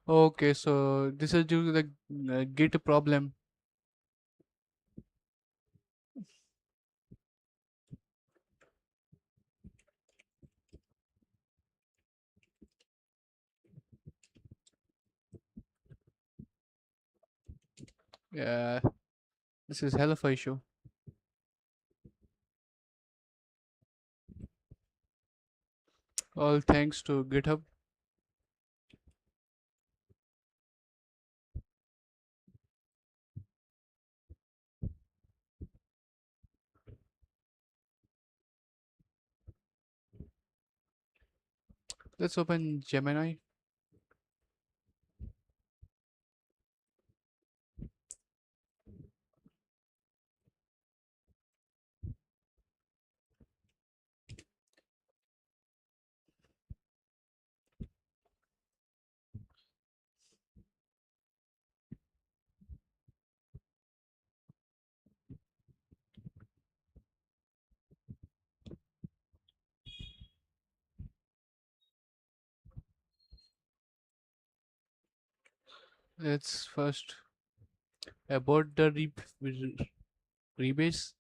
Okay, so this is due to the Git problem. Yeah, this is hell of a issue. All thanks to GitHub. Let's open Gemini. Let's first about the rebase.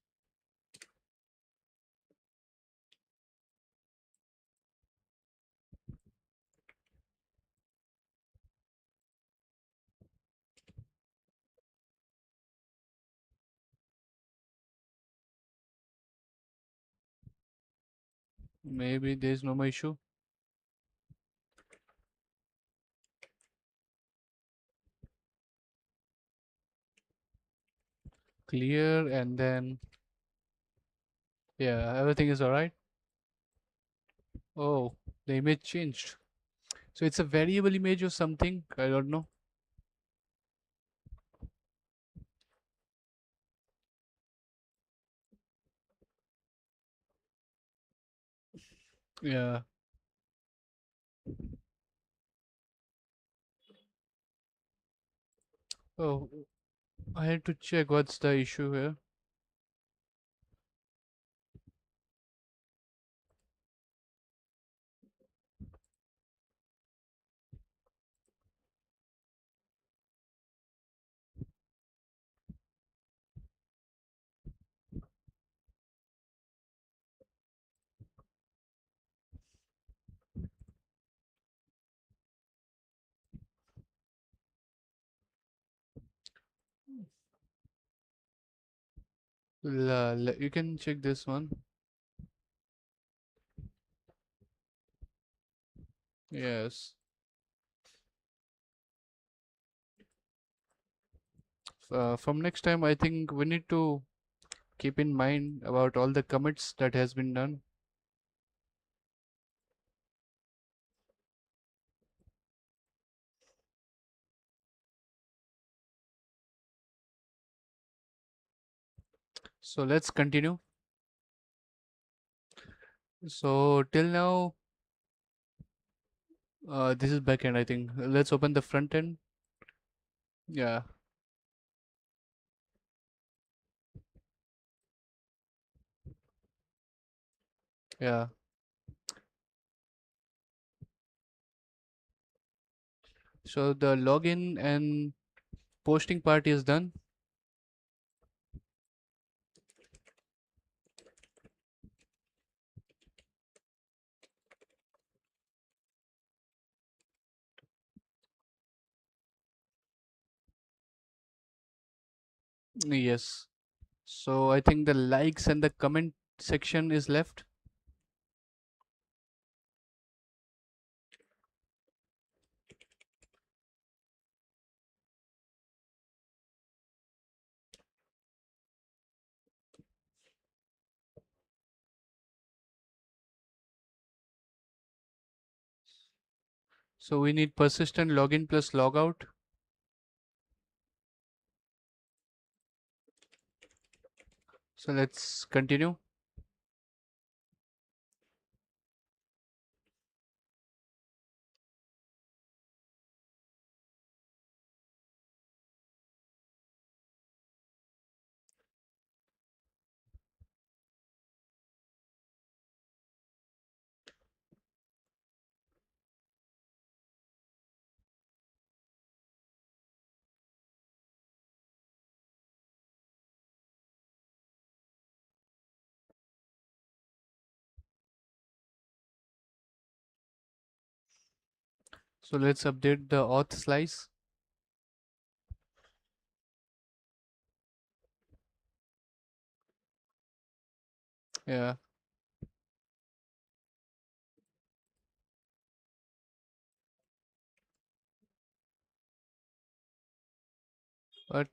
Maybe there's no more issue. Clear, and then yeah, everything is alright. Oh, the image changed. So it's a variable image or something. I don't know. Yeah. Oh, I had to check what's the issue here. You can check this one. Yes. From next time, I think we need to keep in mind about all the commits that has been done. So let's continue. So till now, this is backend, I think. Let's open the front end. Yeah, yeah. So the login and posting part is done. Yes. So I think the likes and the comment section is left. So we need persistent login plus logout. So let's continue. So let's update the auth slice. Yeah, but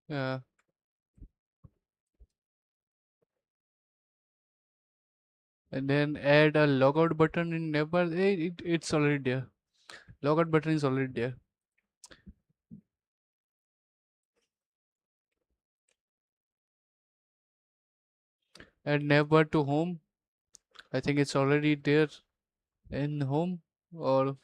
yeah, and then add a logout button in navbar. It's already there. Logout button is already there. Add navbar to home. I think it's already there in home, or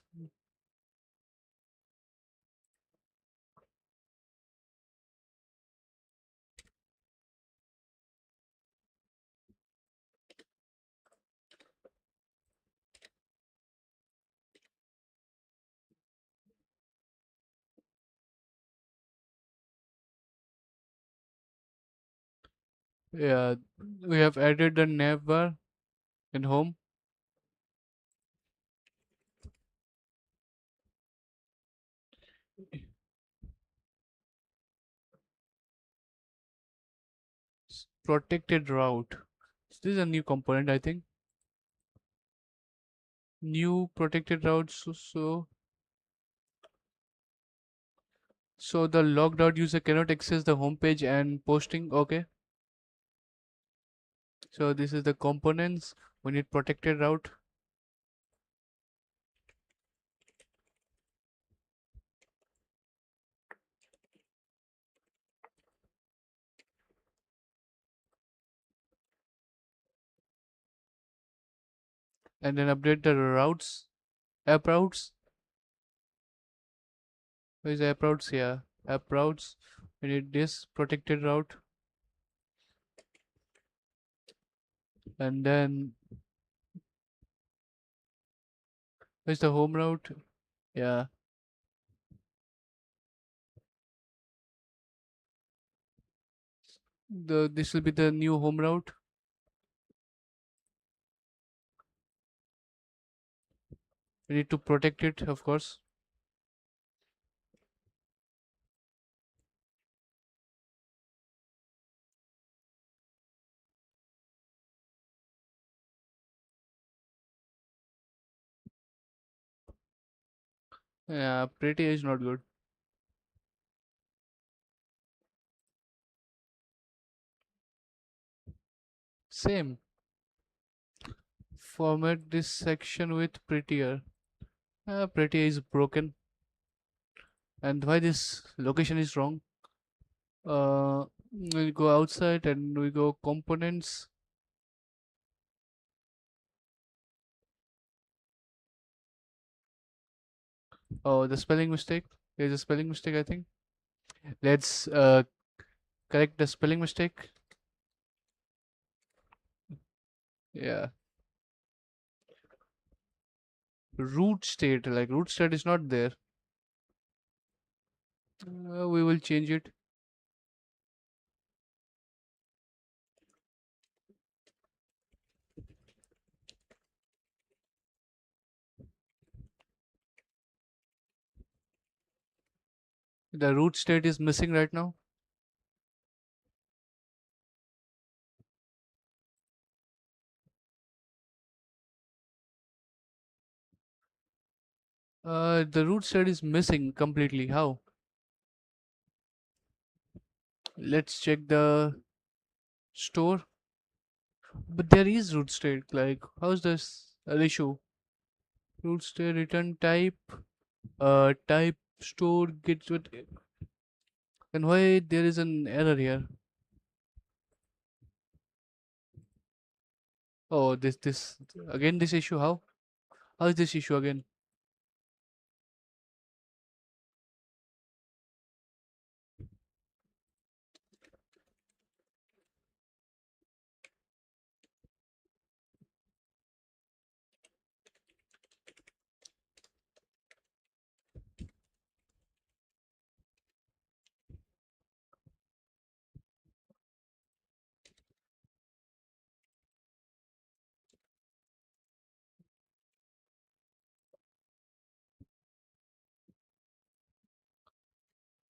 yeah, we have added the navbar in home. Protected route. So this is a new component, I think. New protected route. So the logged out user cannot access the home page and posting. Okay. So this is the components. We need protected route. And then update the routes. App routes. Where is app routes? Yeah. App routes. We need this protected route. And then where's the home route? Yeah. This will be the new home route. We need to protect it, of course. Yeah, pretty is not good. Same. Format this section with prettier. Prettier is broken. And why this location is wrong? We go outside and we go components. Oh, the spelling mistake. There's a spelling mistake, I think. Let's correct the spelling mistake. Yeah. Root state, like root state is not there. We will change it. The root state is missing right now. The root state is missing completely. How? Let's check the store. But there is root state. Like, how's this an issue? Root state return type, type store gets with. And why there is an error here? Oh, this again. This issue. How is this issue again?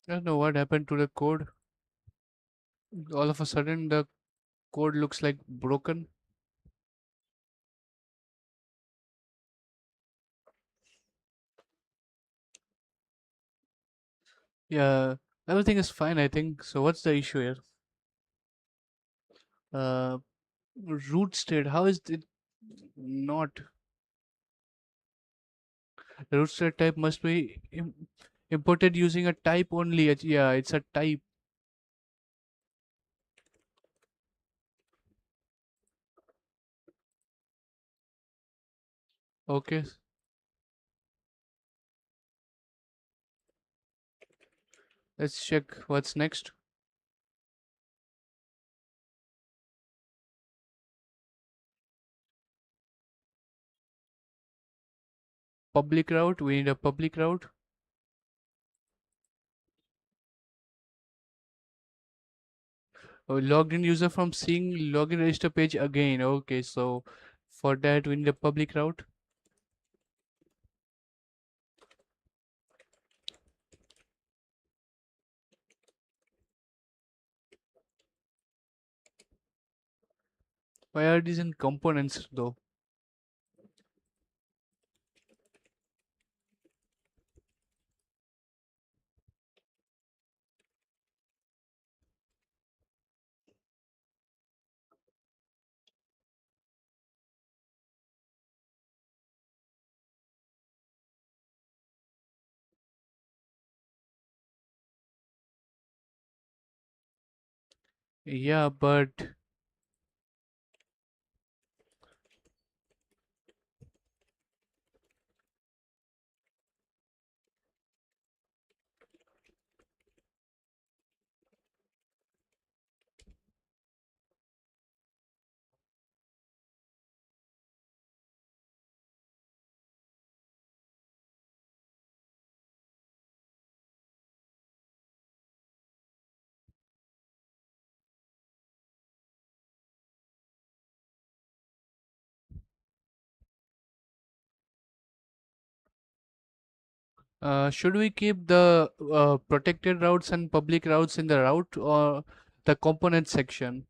I don't know what happened to the code. All of a sudden, the code looks like broken. Yeah, everything is fine, I think. So what's the issue here? Uh, root state. How is it not? The root state type must be imported using a type only. Yeah, it's a type. Okay, let's check what's next. Public route. We need a public route. Oh, logged in user from seeing login register page again. Okay, so for that we need a public route. Why are these in components though? Yeah, but should we keep the protected routes and public routes in the route or the component section?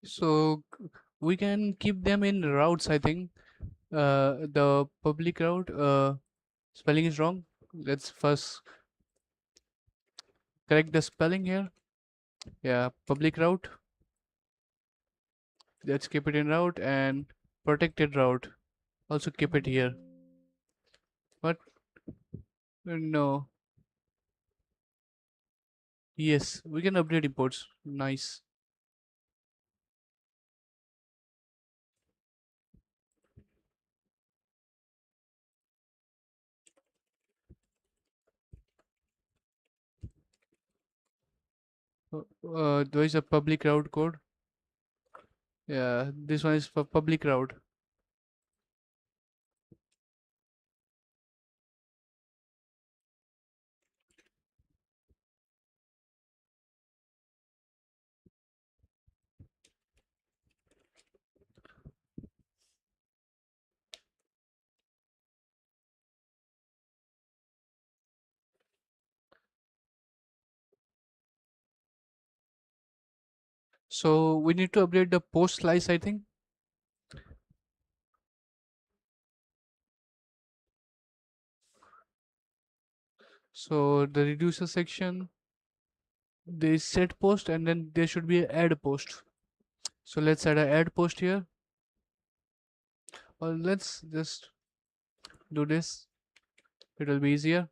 So we can keep them in routes, I think. The public route, spelling is wrong. Let's first correct the spelling here. Yeah, public route. Let's keep it in route and protected route. Also keep it here. But no. Yes, we can update imports. Nice. There is a public route code. Yeah, this one is for public route. So we need to update the post slice, I think. So the reducer section, there is set post and then there should be a add post. So let's add a add post here, or let's just do this. It will be easier.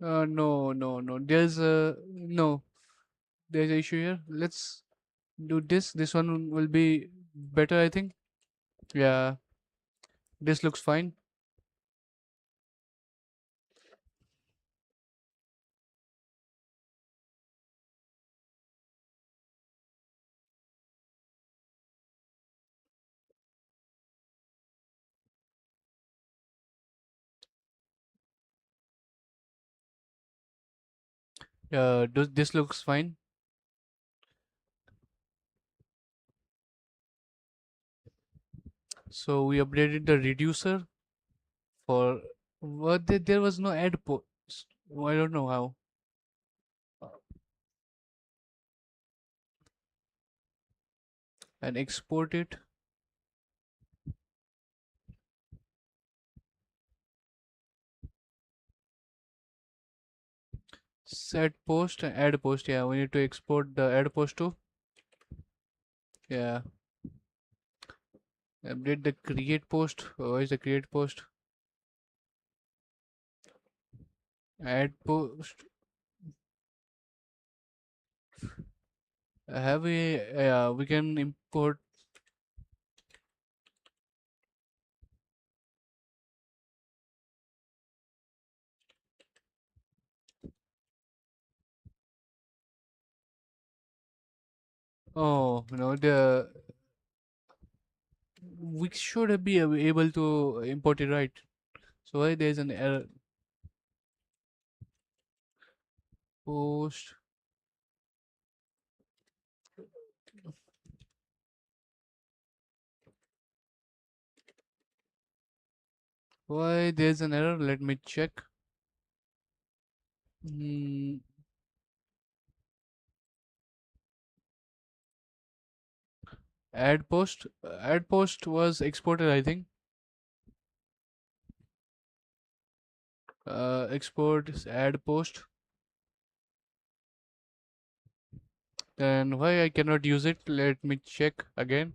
No. There's a issue here. Let's do this. This one will be better, I think. Yeah, this looks fine. This looks fine. So we updated the reducer for what there was no add post. I don't know how. And export it. Set post and add post. Yeah, we need to export the add post too. Yeah. Update the create post. Where is the create post? Add post. Have we? We can import. Oh no, the we should be able to import it, right? So why there's an error post? Why there's an error? Let me check. Hmm, add post. Add post was exported, I think. Export add post. Then why I cannot use it? Let me check again.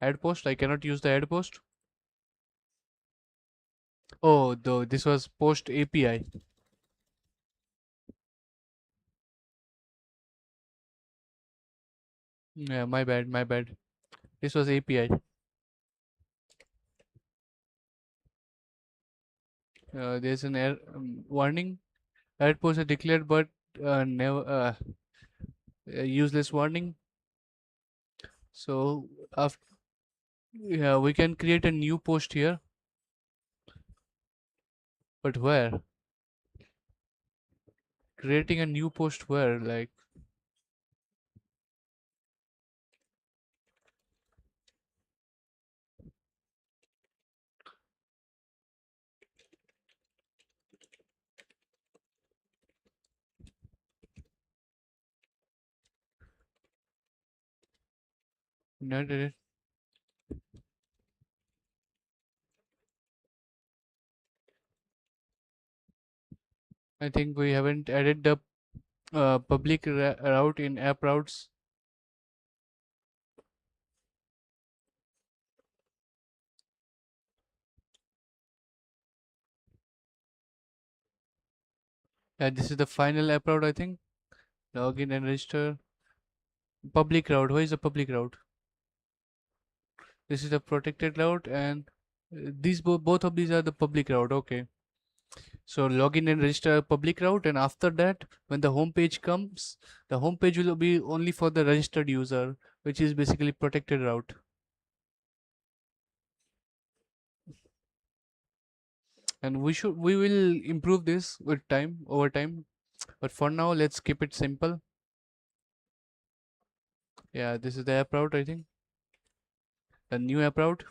Add post. I cannot use the add post. Oh, though this was post API. Yeah, my bad, my bad. This was API. There's an error warning. Add post is declared, but never useless warning. So after, yeah, we can create a new post here, but where? Creating a new post where? Like, not it. I think we haven't added the public route in app routes. Yeah, this is the final app route, I think. Login and register. Public route. Where is the public route? This is the protected route, and these both of these are the public route. Okay. So login and register a public route, and after that, when the home page comes, the home page will be only for the registered user, which is basically protected route. And we will improve this with time over time. But for now, let's keep it simple. Yeah, this is the app route, I think. The new app route.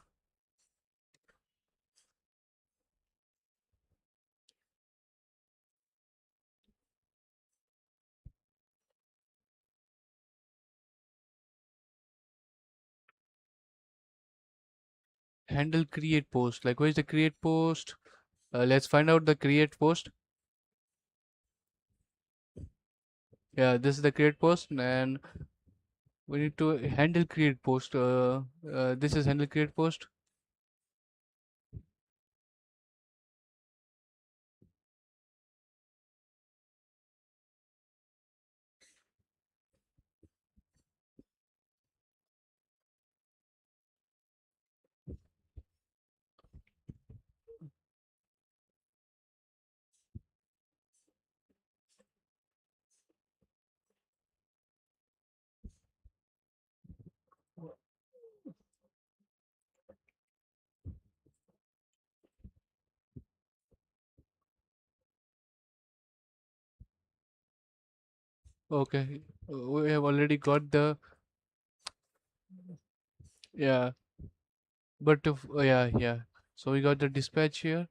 handle create post. Like, where is the create post? Let's find out the create post. Yeah, this is the create post, and we need to handle create post. This is handle create post. Okay, we have already got the, yeah, but if, yeah, yeah. So we got the dispatch here.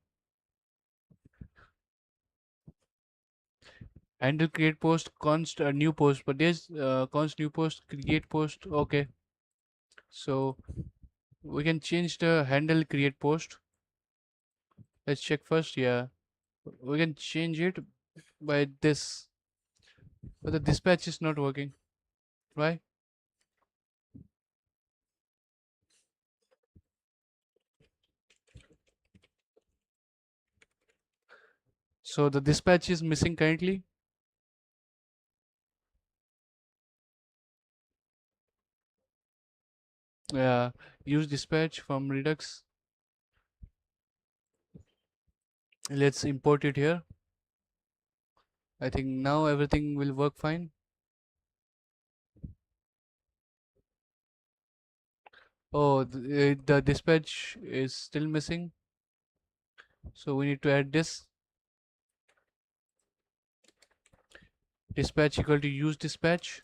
Handle create post const new post, but there's const new post create post. Okay, so we can change the handle create post. Let's check first. Yeah, we can change it by this, but the dispatch is not working. Why? So the dispatch is missing currently. Yeah, use dispatch from Redux. Let's import it here. I think now everything will work fine. Oh, the dispatch is still missing. So we need to add this dispatch equal to use dispatch.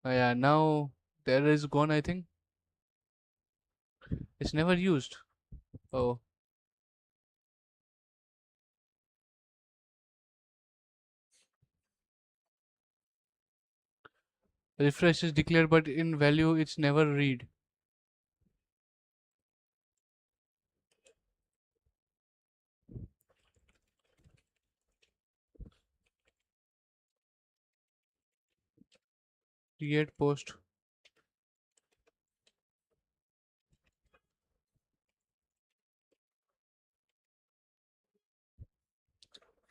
Yeah, now the error is gone. I think it's never used. Oh, refresh is declared, but in value it's never read. Create post.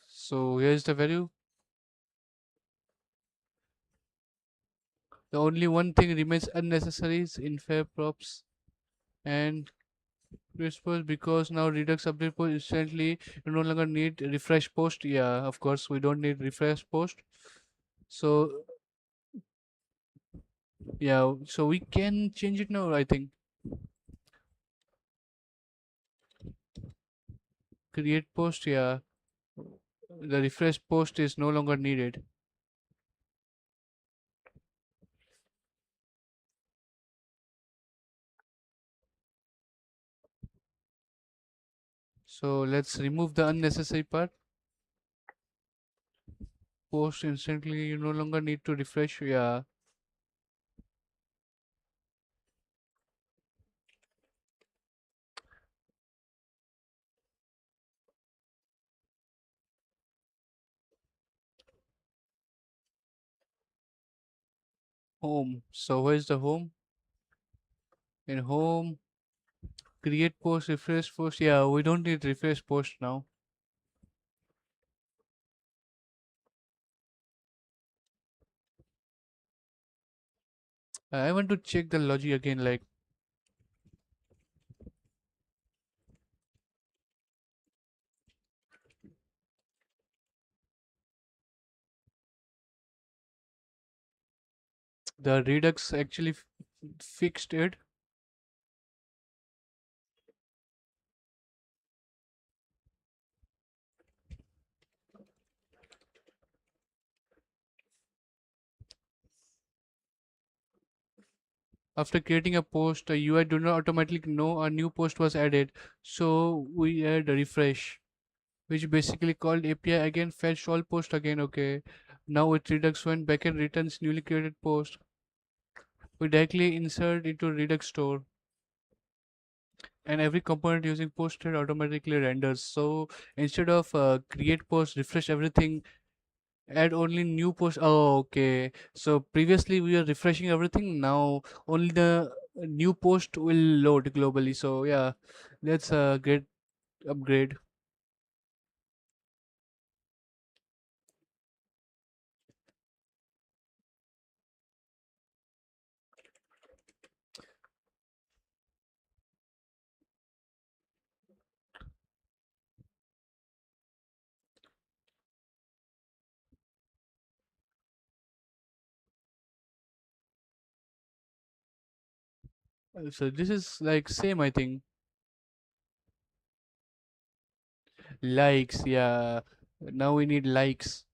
So here's the value. The only one thing remains unnecessary is infer props and response, because now Redux update post instantly. You no longer need refresh post. Yeah, of course we don't need refresh post. So yeah, so we can change it now. I think create post. Yeah, the refresh post is no longer needed. So let's remove the unnecessary part. Post instantly. You no longer need to refresh. Yeah. Home. So where's the home? In home, create post, refresh post. Yeah, we don't need refresh post now. I want to check the logic again. Like the Redux actually fixed it. After creating a post, a UI do not automatically know a new post was added. So we add a refresh, which basically called API again, fetch all post again. Okay. Now with Redux when backend returns newly created post, we directly insert into Redux store. and every component using post thread automatically renders. So instead of create post, refresh everything, add only new post. Oh, okay. So previously we were refreshing everything. Now only the new post will load globally. So yeah, that's a great upgrade. So this is like same, I think. Likes, yeah. Now we need likes.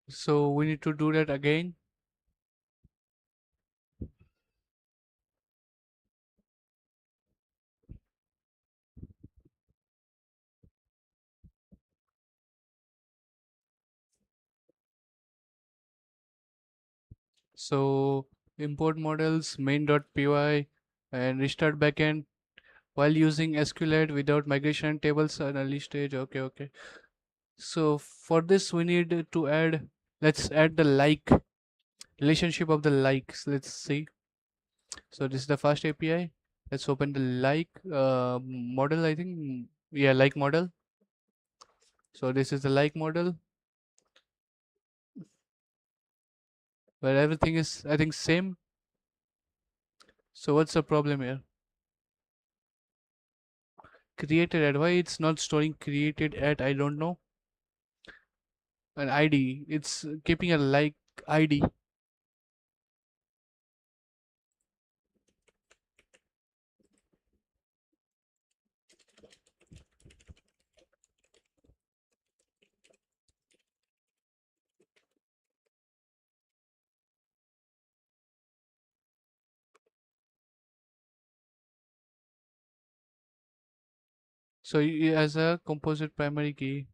So we need to do that again. So import models main.py and restart backend while using SQLite without migration tables at early stage. Okay, okay. So for this we need to add, let's add the like relationship of the likes. Let's see. So this is the first API. Let's open the like model, I think. Yeah, like model. So this is the like model where everything is, I think, same. So what's the problem here? Created at, why it's not storing created at, I don't know. An ID, it's keeping a like ID. So as a composite primary key.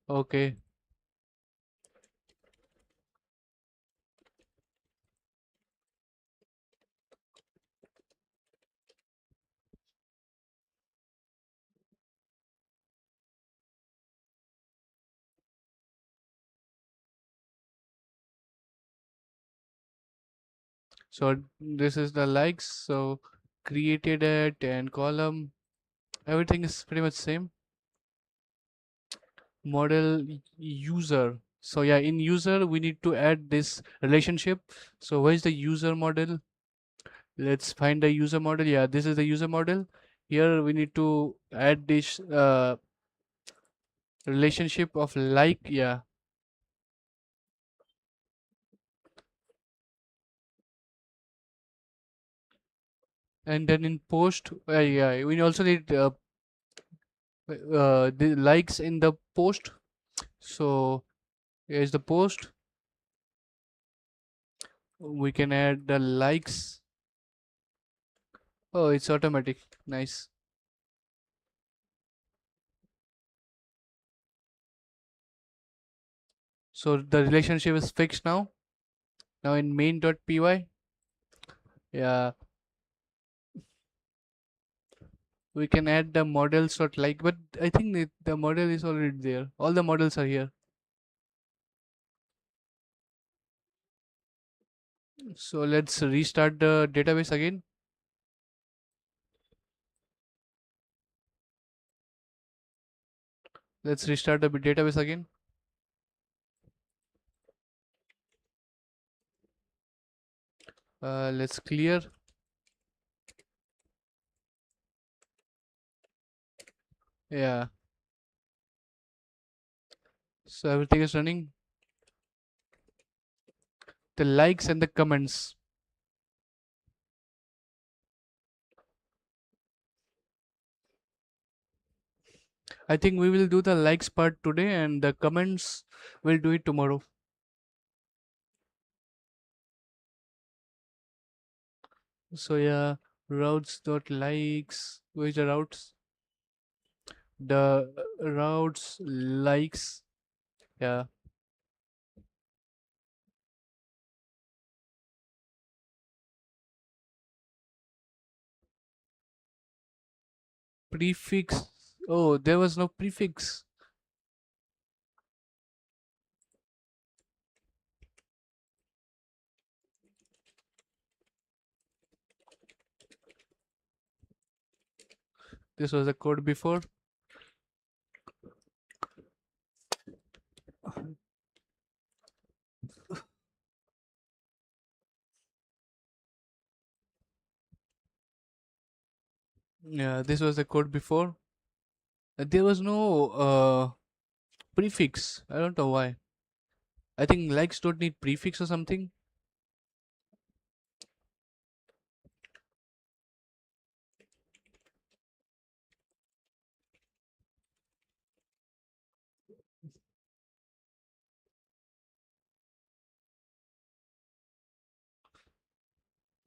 Okay. So this is the likes. So created at and column, everything is pretty much same. Model user. So yeah, in user we need to add this relationship. So where is the user model? Let's find the user model. Yeah, this is the user model. Here we need to add this relationship of like. Yeah, and then in post, yeah, we also need the likes in the post. So here's the post. We can add the likes. Oh, it's automatic. Nice. So the relationship is fixed now. Now in main.py, yeah, we can add the models dot like, but I think the model is already there. All the models are here. So let's restart the database again. Let's restart the database again. Let's clear. Yeah. So everything is running. The likes and the comments. I think we will do the likes part today and the comments we'll do it tomorrow. So yeah, routes dot likes. Where's the routes? The routes likes. Yeah, prefix. Oh, there was no prefix. This was the code before. Yeah, this was the code before. There was no prefix. I don't know why. I think likes don't need prefix or something.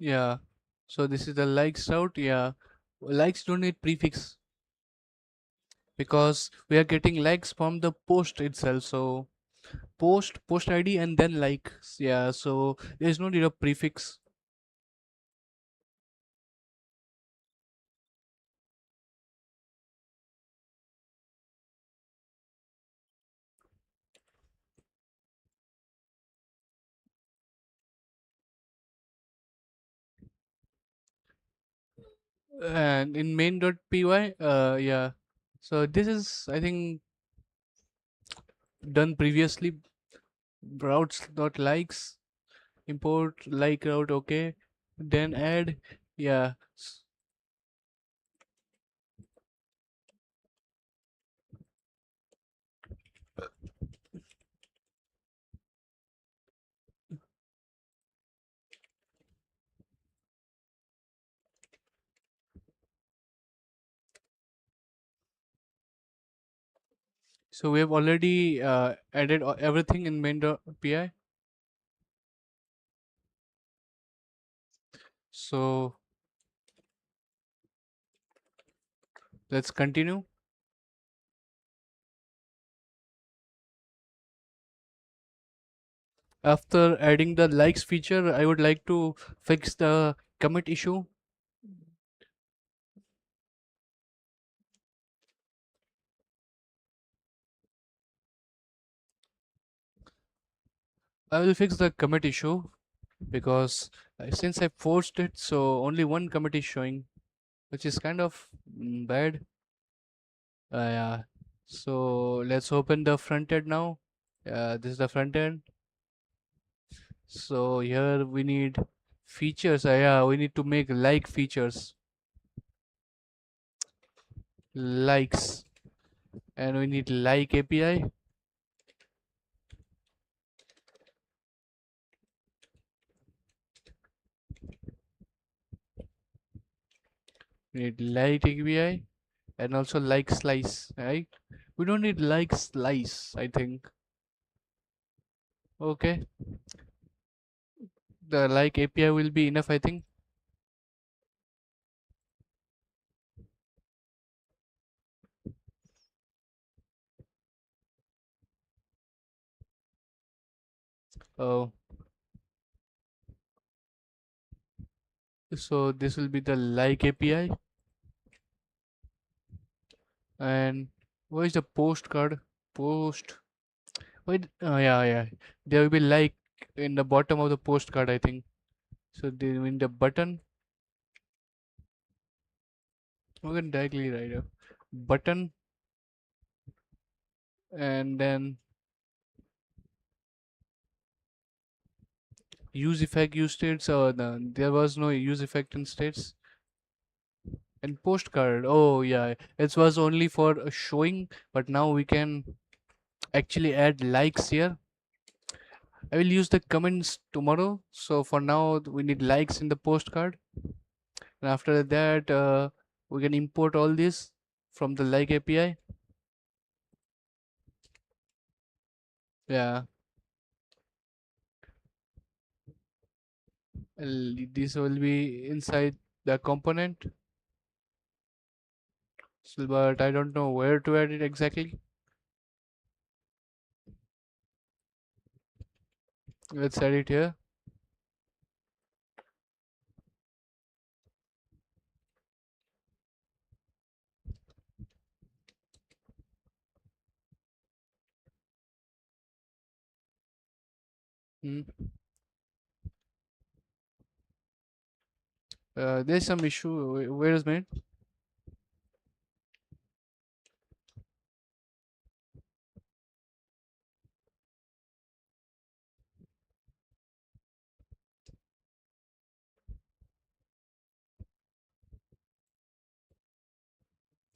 Yeah. So this is the likes route. Yeah. Likes don't need prefix because we are getting likes from the post itself. So post ID and then likes. Yeah. So there's no need of prefix. And in main.py, yeah. So this is I think done previously. Routes dot likes import like route. Okay. Then add. Yeah. So we have already added everything in main.py. So let's continue. After adding the likes feature, I would like to fix the commit issue. I will fix the commit issue because since I forced it, so only one commit is showing, which is kind of bad. Yeah. So let's open the front end now. This is the front end. So here we need features. Yeah, we need to make like features, likes, and we need like API. We need like API and also like slice, right? We don't need like slice, I think. Okay, the like API will be enough, I think. Oh, so this will be the like API. And what is the postcard? Post. Wait, yeah, yeah. There will be like in the bottom of the postcard, I think. So they in the button, we can directly write a button, and then use effect use states. There was no use effect in states. And postcard. Oh yeah, it was only for showing, but now we can actually add likes here. I will use the comments tomorrow. So for now, we need likes in the postcard, and after that, we can import all this from the like API. Yeah, This will be inside the component, but I don't know where to add it exactly. Let's add it here. Hmm. There's some issue. Where is mine?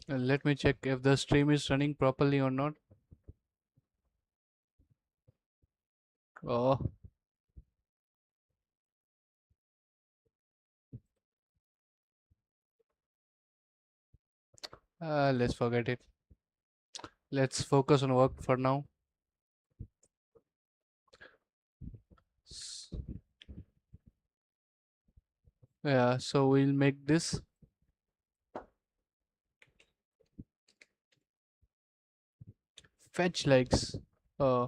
Let me check if the stream is running properly or not. Oh, let's forget it. Let's focus on work for now. S- Yeah, so we'll make this fetch likes. Uh,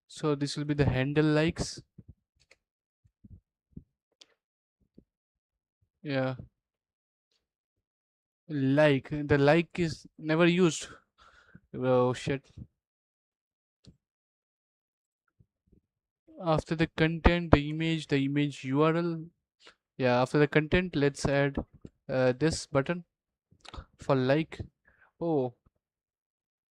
so this will be the handle likes. Yeah, like the like is never used. Oh shit. After the image URL. Yeah, after the content, let's add this button for like. Oh,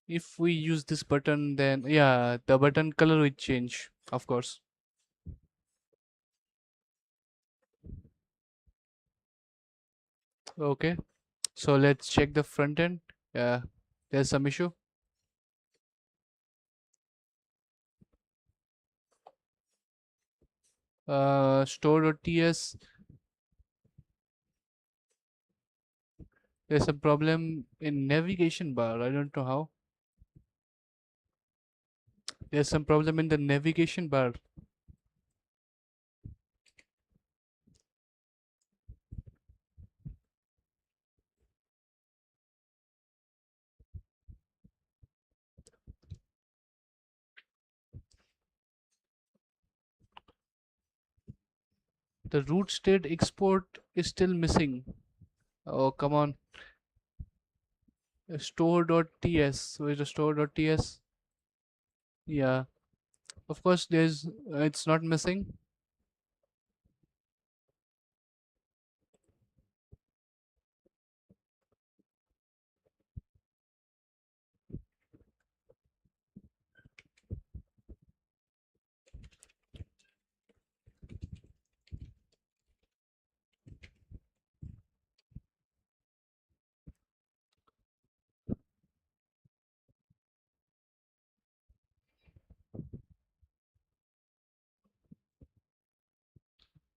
if we use this button, then yeah, the button color will change, of course. Okay, so let's check the front end. Yeah, there's some issue. Store.ts, there's a problem in navigation bar. I don't know how. There's some problem in the navigation bar. The root state export is still missing. Oh, come on. Store.ts. Where's the store.ts? Yeah, of course, it's not missing.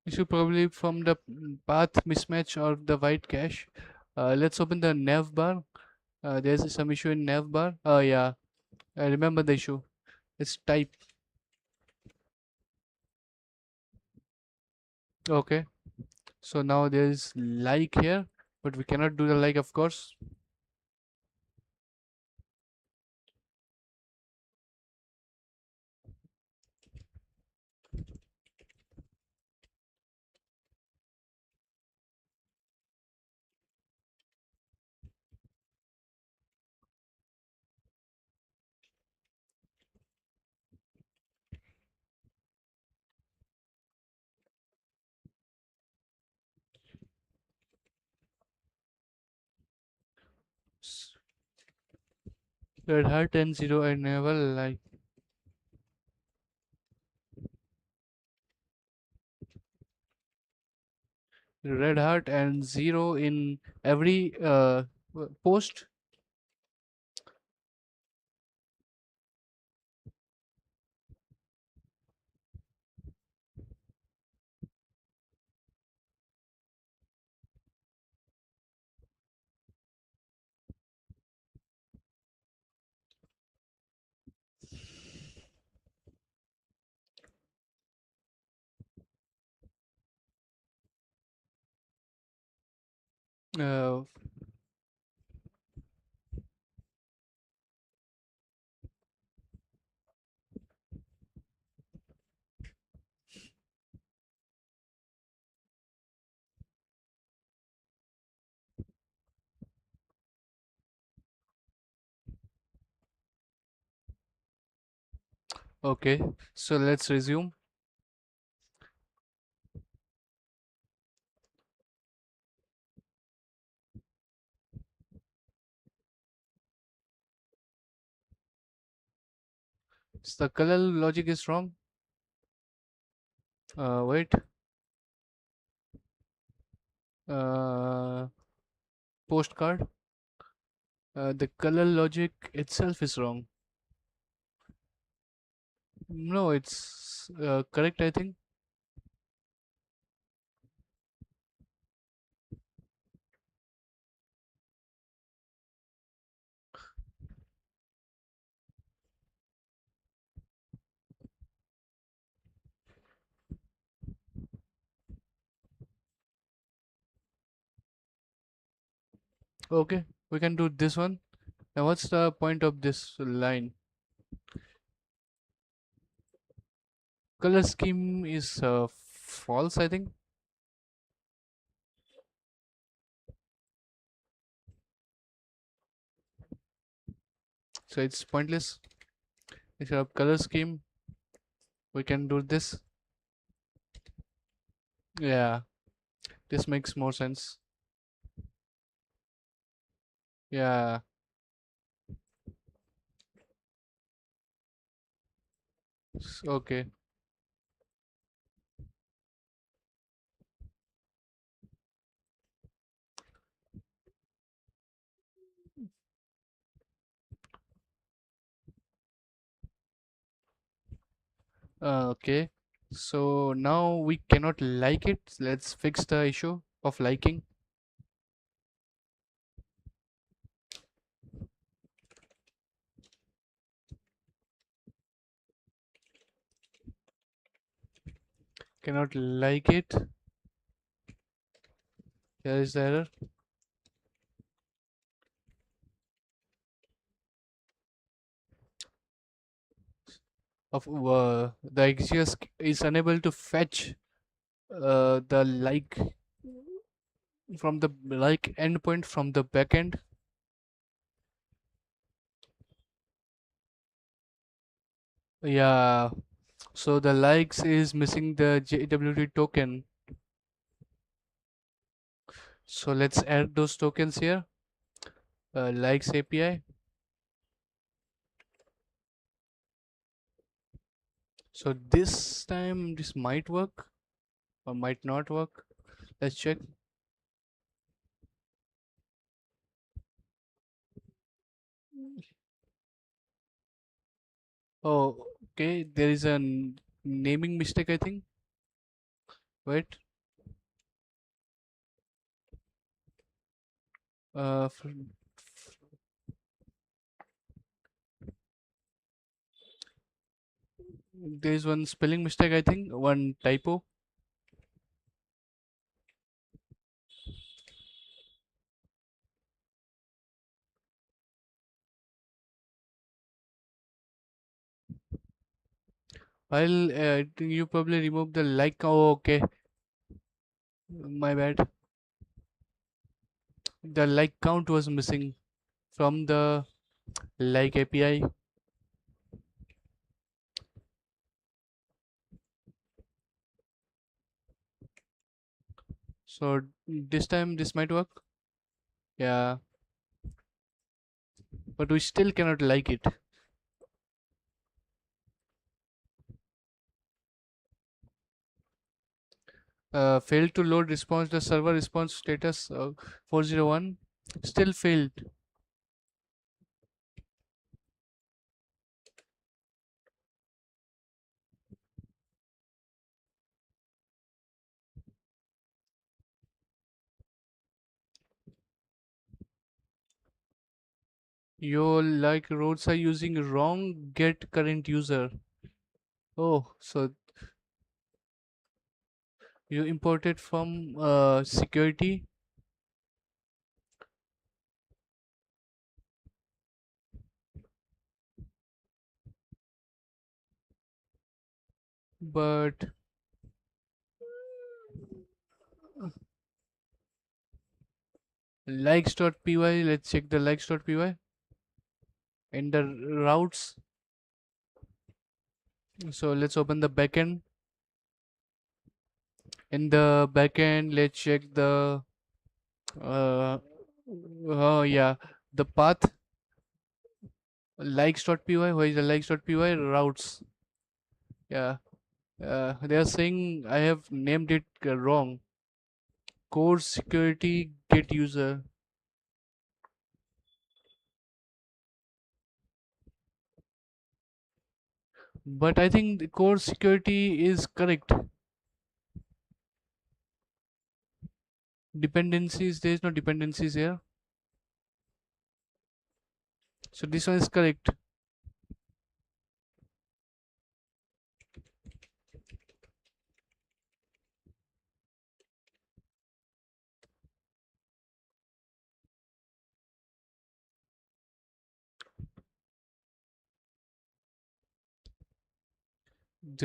You should probably from the path mismatch or the white cache. Let's open the nav bar. There's some issue in nav bar. Yeah, I remember the issue. It's type. Okay, so now there's like here, but we cannot do the like, of course. Red Hat and zero I never like. Red Hat and zero in every post. Uh, okay, so let's resume. So the color logic is wrong. Wait. Uh, Postcard. The color logic itself is wrong. No, it's correct, I think. Okay, we can do this one. Now, what's the point of this line? Color scheme is false, I think. So it's pointless. Instead of color scheme, we can do this. Yeah, this makes more sense. Yeah. Okay. Okay. So now we cannot like it. Let's fix the issue of liking. Cannot like it. Here is the error of the XGS is unable to fetch the like from the like endpoint from the backend. Yeah. So the likes is missing the JWT token. So let's add those tokens here. Likes API. So this time this might work or might not work. Let's check. Oh, okay. There is a naming mistake, I think. Wait. Uh, fr- there is one spelling mistake, I think. One typo. I'll. I think you probably remove the like. Oh, okay. My bad. The like count was missing from the like API. So this time this might work. Yeah, but we still cannot like it. Failed to load response. The server response status 401 still failed. Your like roads are using wrong get current user. Oh, so you imported from security. but likes.py, let's check the likes.py in the routes. So let's open the backend. In the backend, let's check the uh, oh yeah, the path likes.py. Where is the likes.py routes? Yeah, they are saying I have named it wrong. Core security get user, but I think the core security is correct. Dependencies, there is no dependencies here, so this one is correct.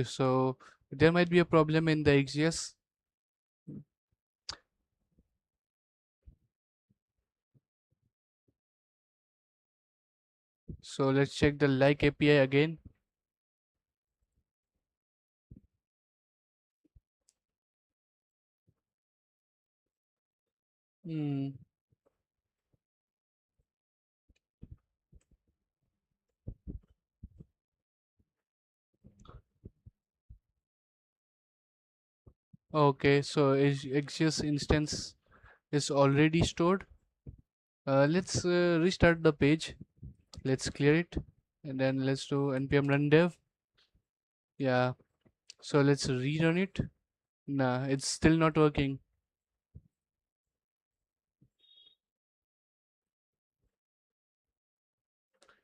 So there might be a problem in the XGS. So let's check the like API again. Hmm. Okay, so is XGS instance is already stored. Let's restart the page. Let's clear it, and then let's do npm run dev. Yeah. So let's rerun it. Nah, it's still not working.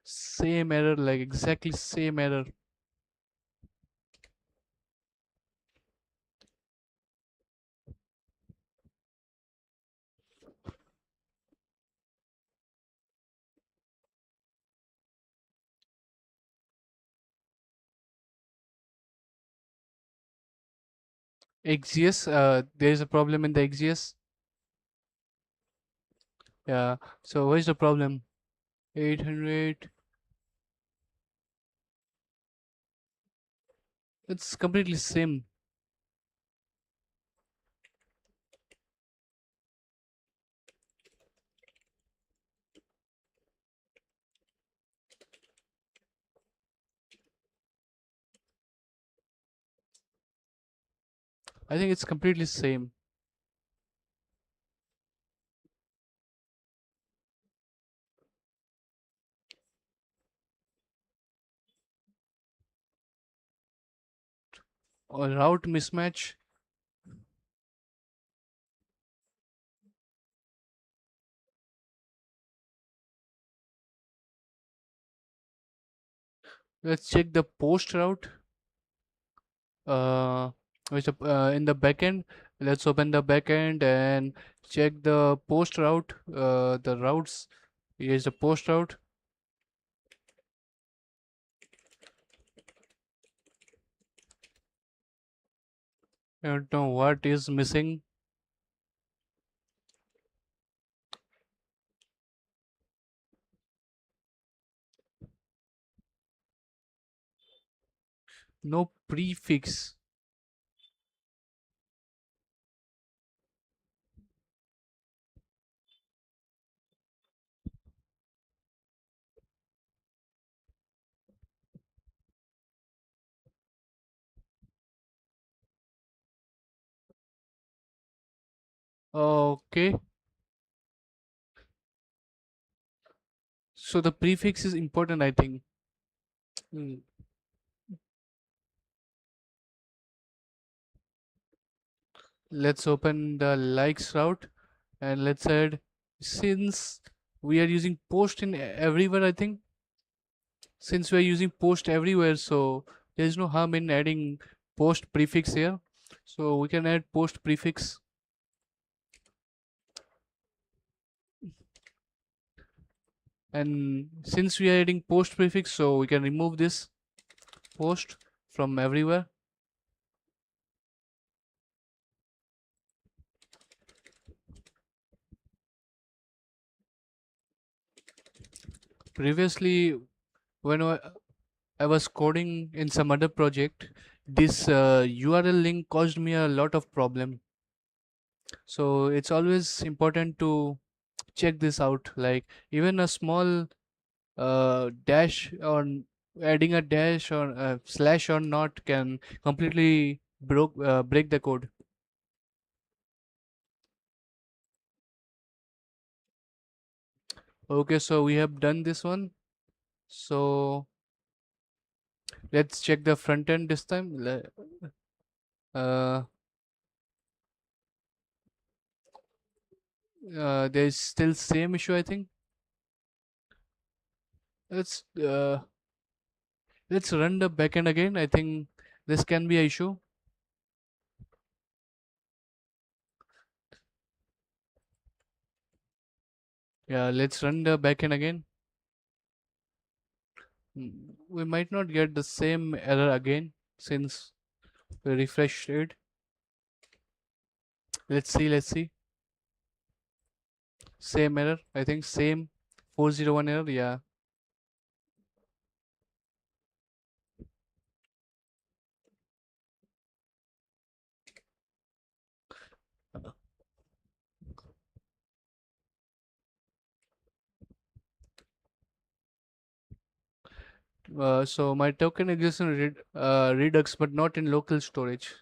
Same error, like exactly same error. XGS, there is a problem in the XGS. Yeah. So where's the problem? 800. It's completely same. I think it's completely same. Or route mismatch. Let's check the post route. Uh, in the backend. Let's open the backend and check the post route. The routes. Here's the post route. I don't know what is missing. No prefix. Okay. So the prefix is important, I think. Hmm. Let's open the likes route and let's add, since we are using post in everywhere, I think, since we are using post everywhere, so there is no harm in adding post prefix here. So we can add post prefix, and since we are adding post prefix, so we can remove this post from everywhere. Previously, when I was coding in some other project, this URL link caused me a lot of problem. So it's always important to check this out. Like even a small dash on adding a dash or slash or not can completely break the code. Okay, so we have done this one. So let's check the front end this time. Uh, there's still same issue, I think. Let's uh, let's run the backend again. I think this can be a issue. Yeah, let's run the backend again. We might not get the same error again since we refreshed it. Let's see. Same error, I think same 401 error. Yeah. So my token exists in Redux, but not in local storage.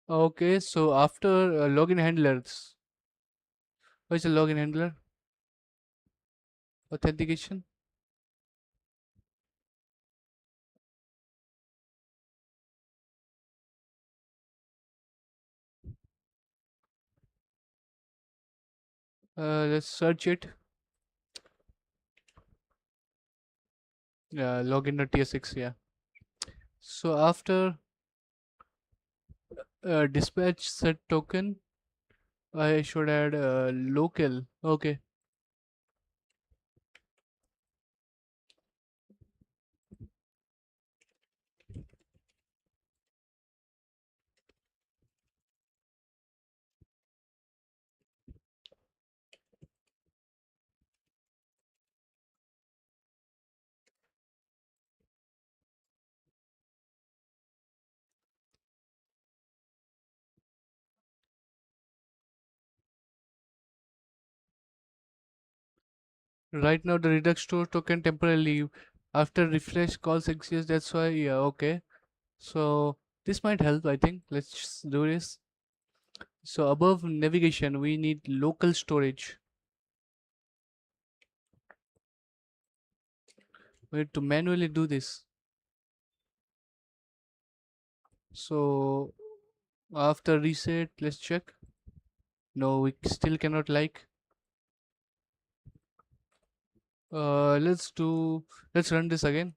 Okay, so after login handlers, what's a login handler? Authentication. Let's search it. Yeah, login.tsx. Yeah. So after dispatch set token, I should add local. Okay. Right now the Redux store token temporarily after refresh calls exist. That's why. Yeah. Okay. So this might help. I think. Let's do this. So above navigation, we need local storage. We need to manually do this. So after reset, let's check. No, we still cannot like. Let's do. Let's run this again.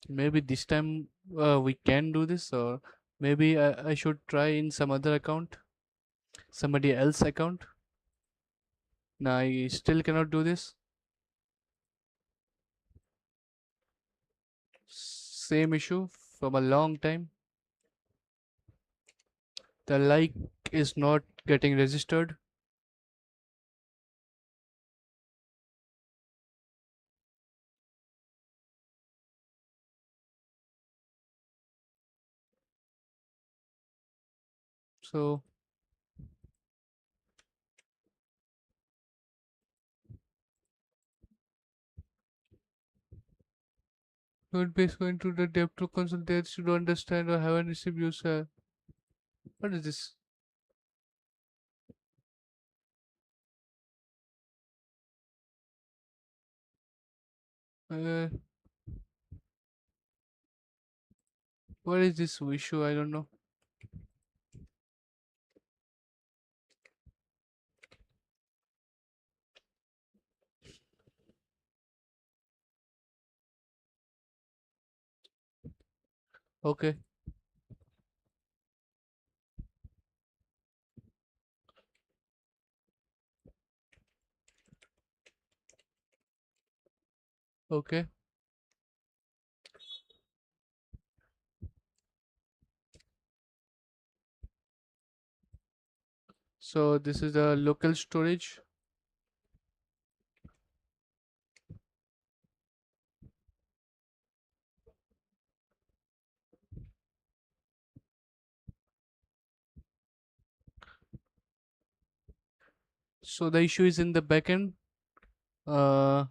Maybe this time we can do this, or maybe I should try in some other account, somebody else account. Nah, I still cannot do this. Same issue from a long time. The like is not getting registered. So don't be going to the dev to console there should understand or haven't received user. What is this? Uh, what is this issue? I don't know. Okay, okay. So this is the local storage. So the issue is in the backend. Uh,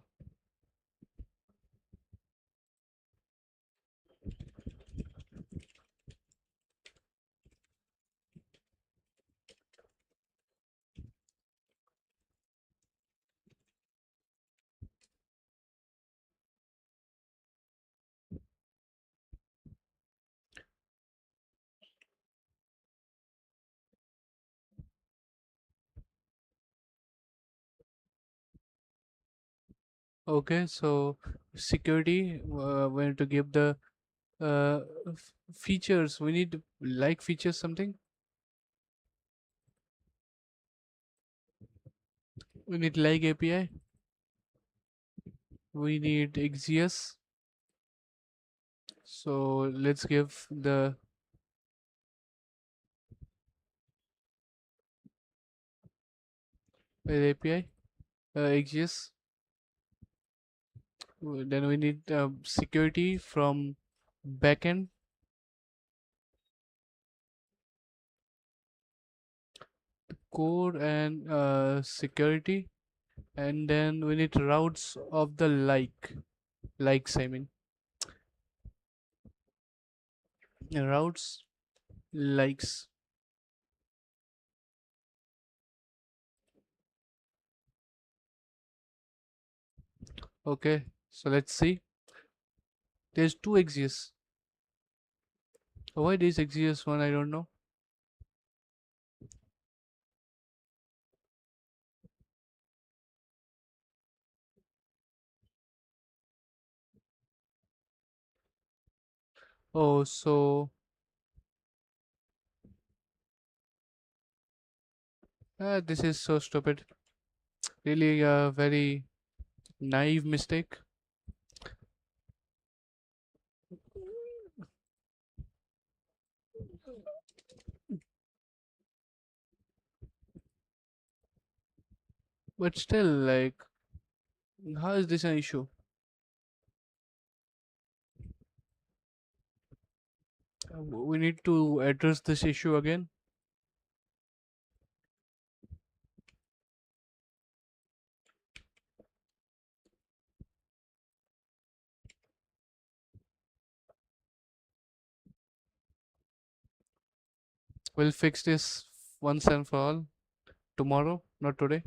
okay, so security, we need to give the uh, features. We need like features something. We need like API. We need XGS. So let's give the API XGS. Then we need security from backend, core, and security. And then we need routes of the likes. I mean routes likes. Okay, so let's see. There's two XGS. Why this XGS one? I don't know. Oh, so this is so stupid. Really a very naive mistake. But still, like, how is this an issue? We need to address this issue again. We'll fix this once and for all tomorrow, not today.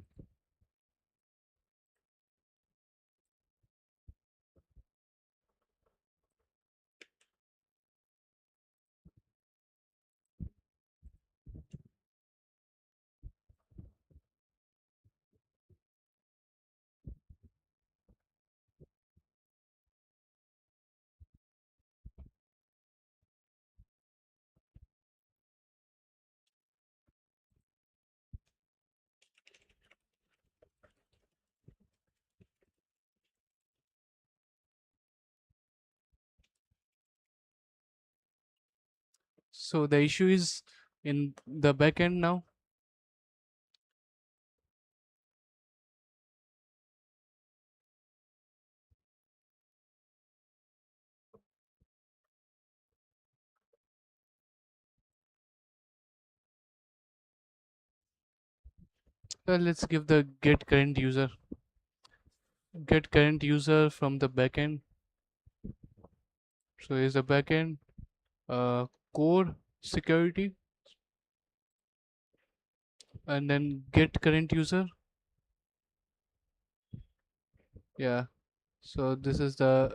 So the issue is in the backend now. Let's give the get current user from the backend. So is the backend core security, and then get current user. Yeah. So this is the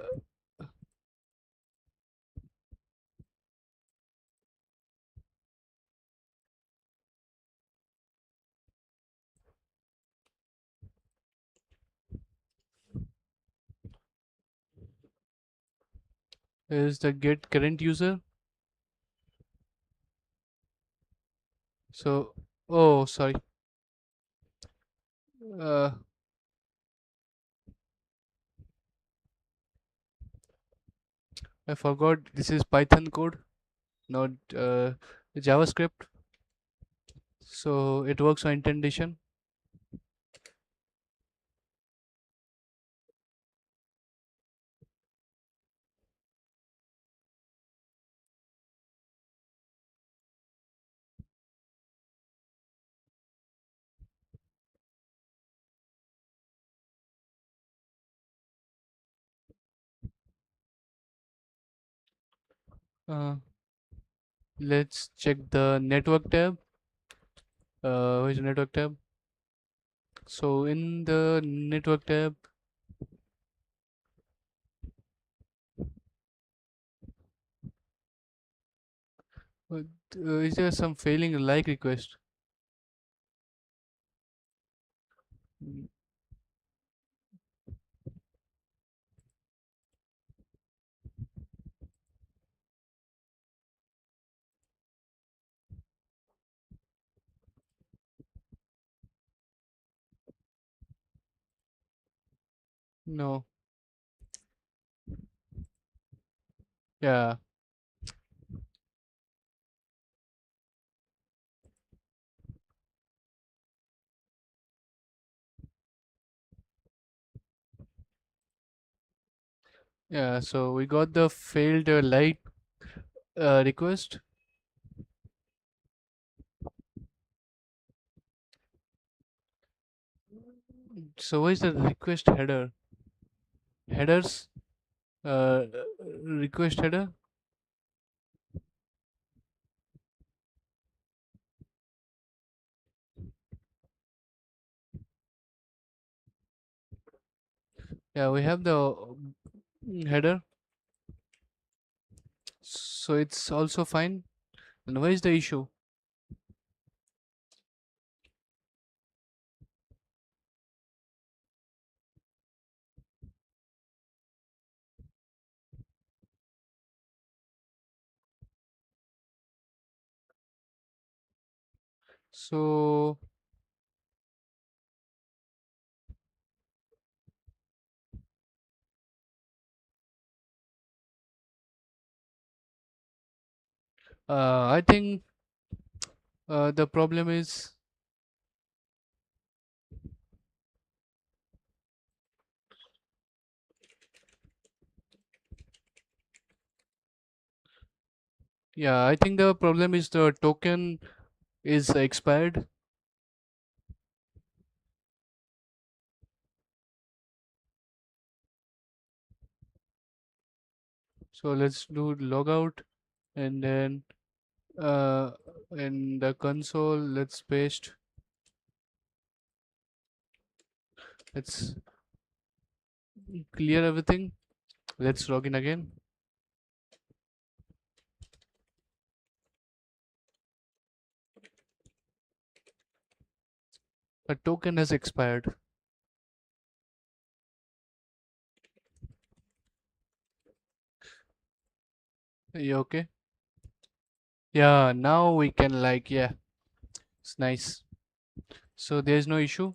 get current user. So oh sorry. Uh, I forgot this is Python code, not JavaScript. So it works on intent edition. Uh, let's check the network tab. Which network tab? So in the network tab, uh, is there some failing like request? Mm, no. Yeah. Yeah. So we got the failed like request. So what is the request header? Headers. Uh, request header. Yeah, we have the header. So it's also fine. And where is the issue? So I think the problem is, yeah, I think the problem is the token is expired. So let's do logout, and then uh, in the console, let's paste. Let's clear everything. Let's log in again. A token has expired. You okay? Yeah, now we can like, yeah, it's nice. So there's no issue.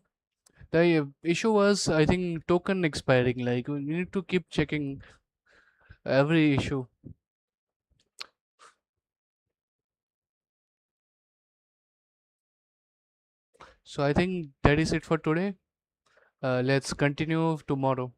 The issue was, I think, token expiring. Like we need to keep checking every issue. So I think that is it for today. Let's continue tomorrow.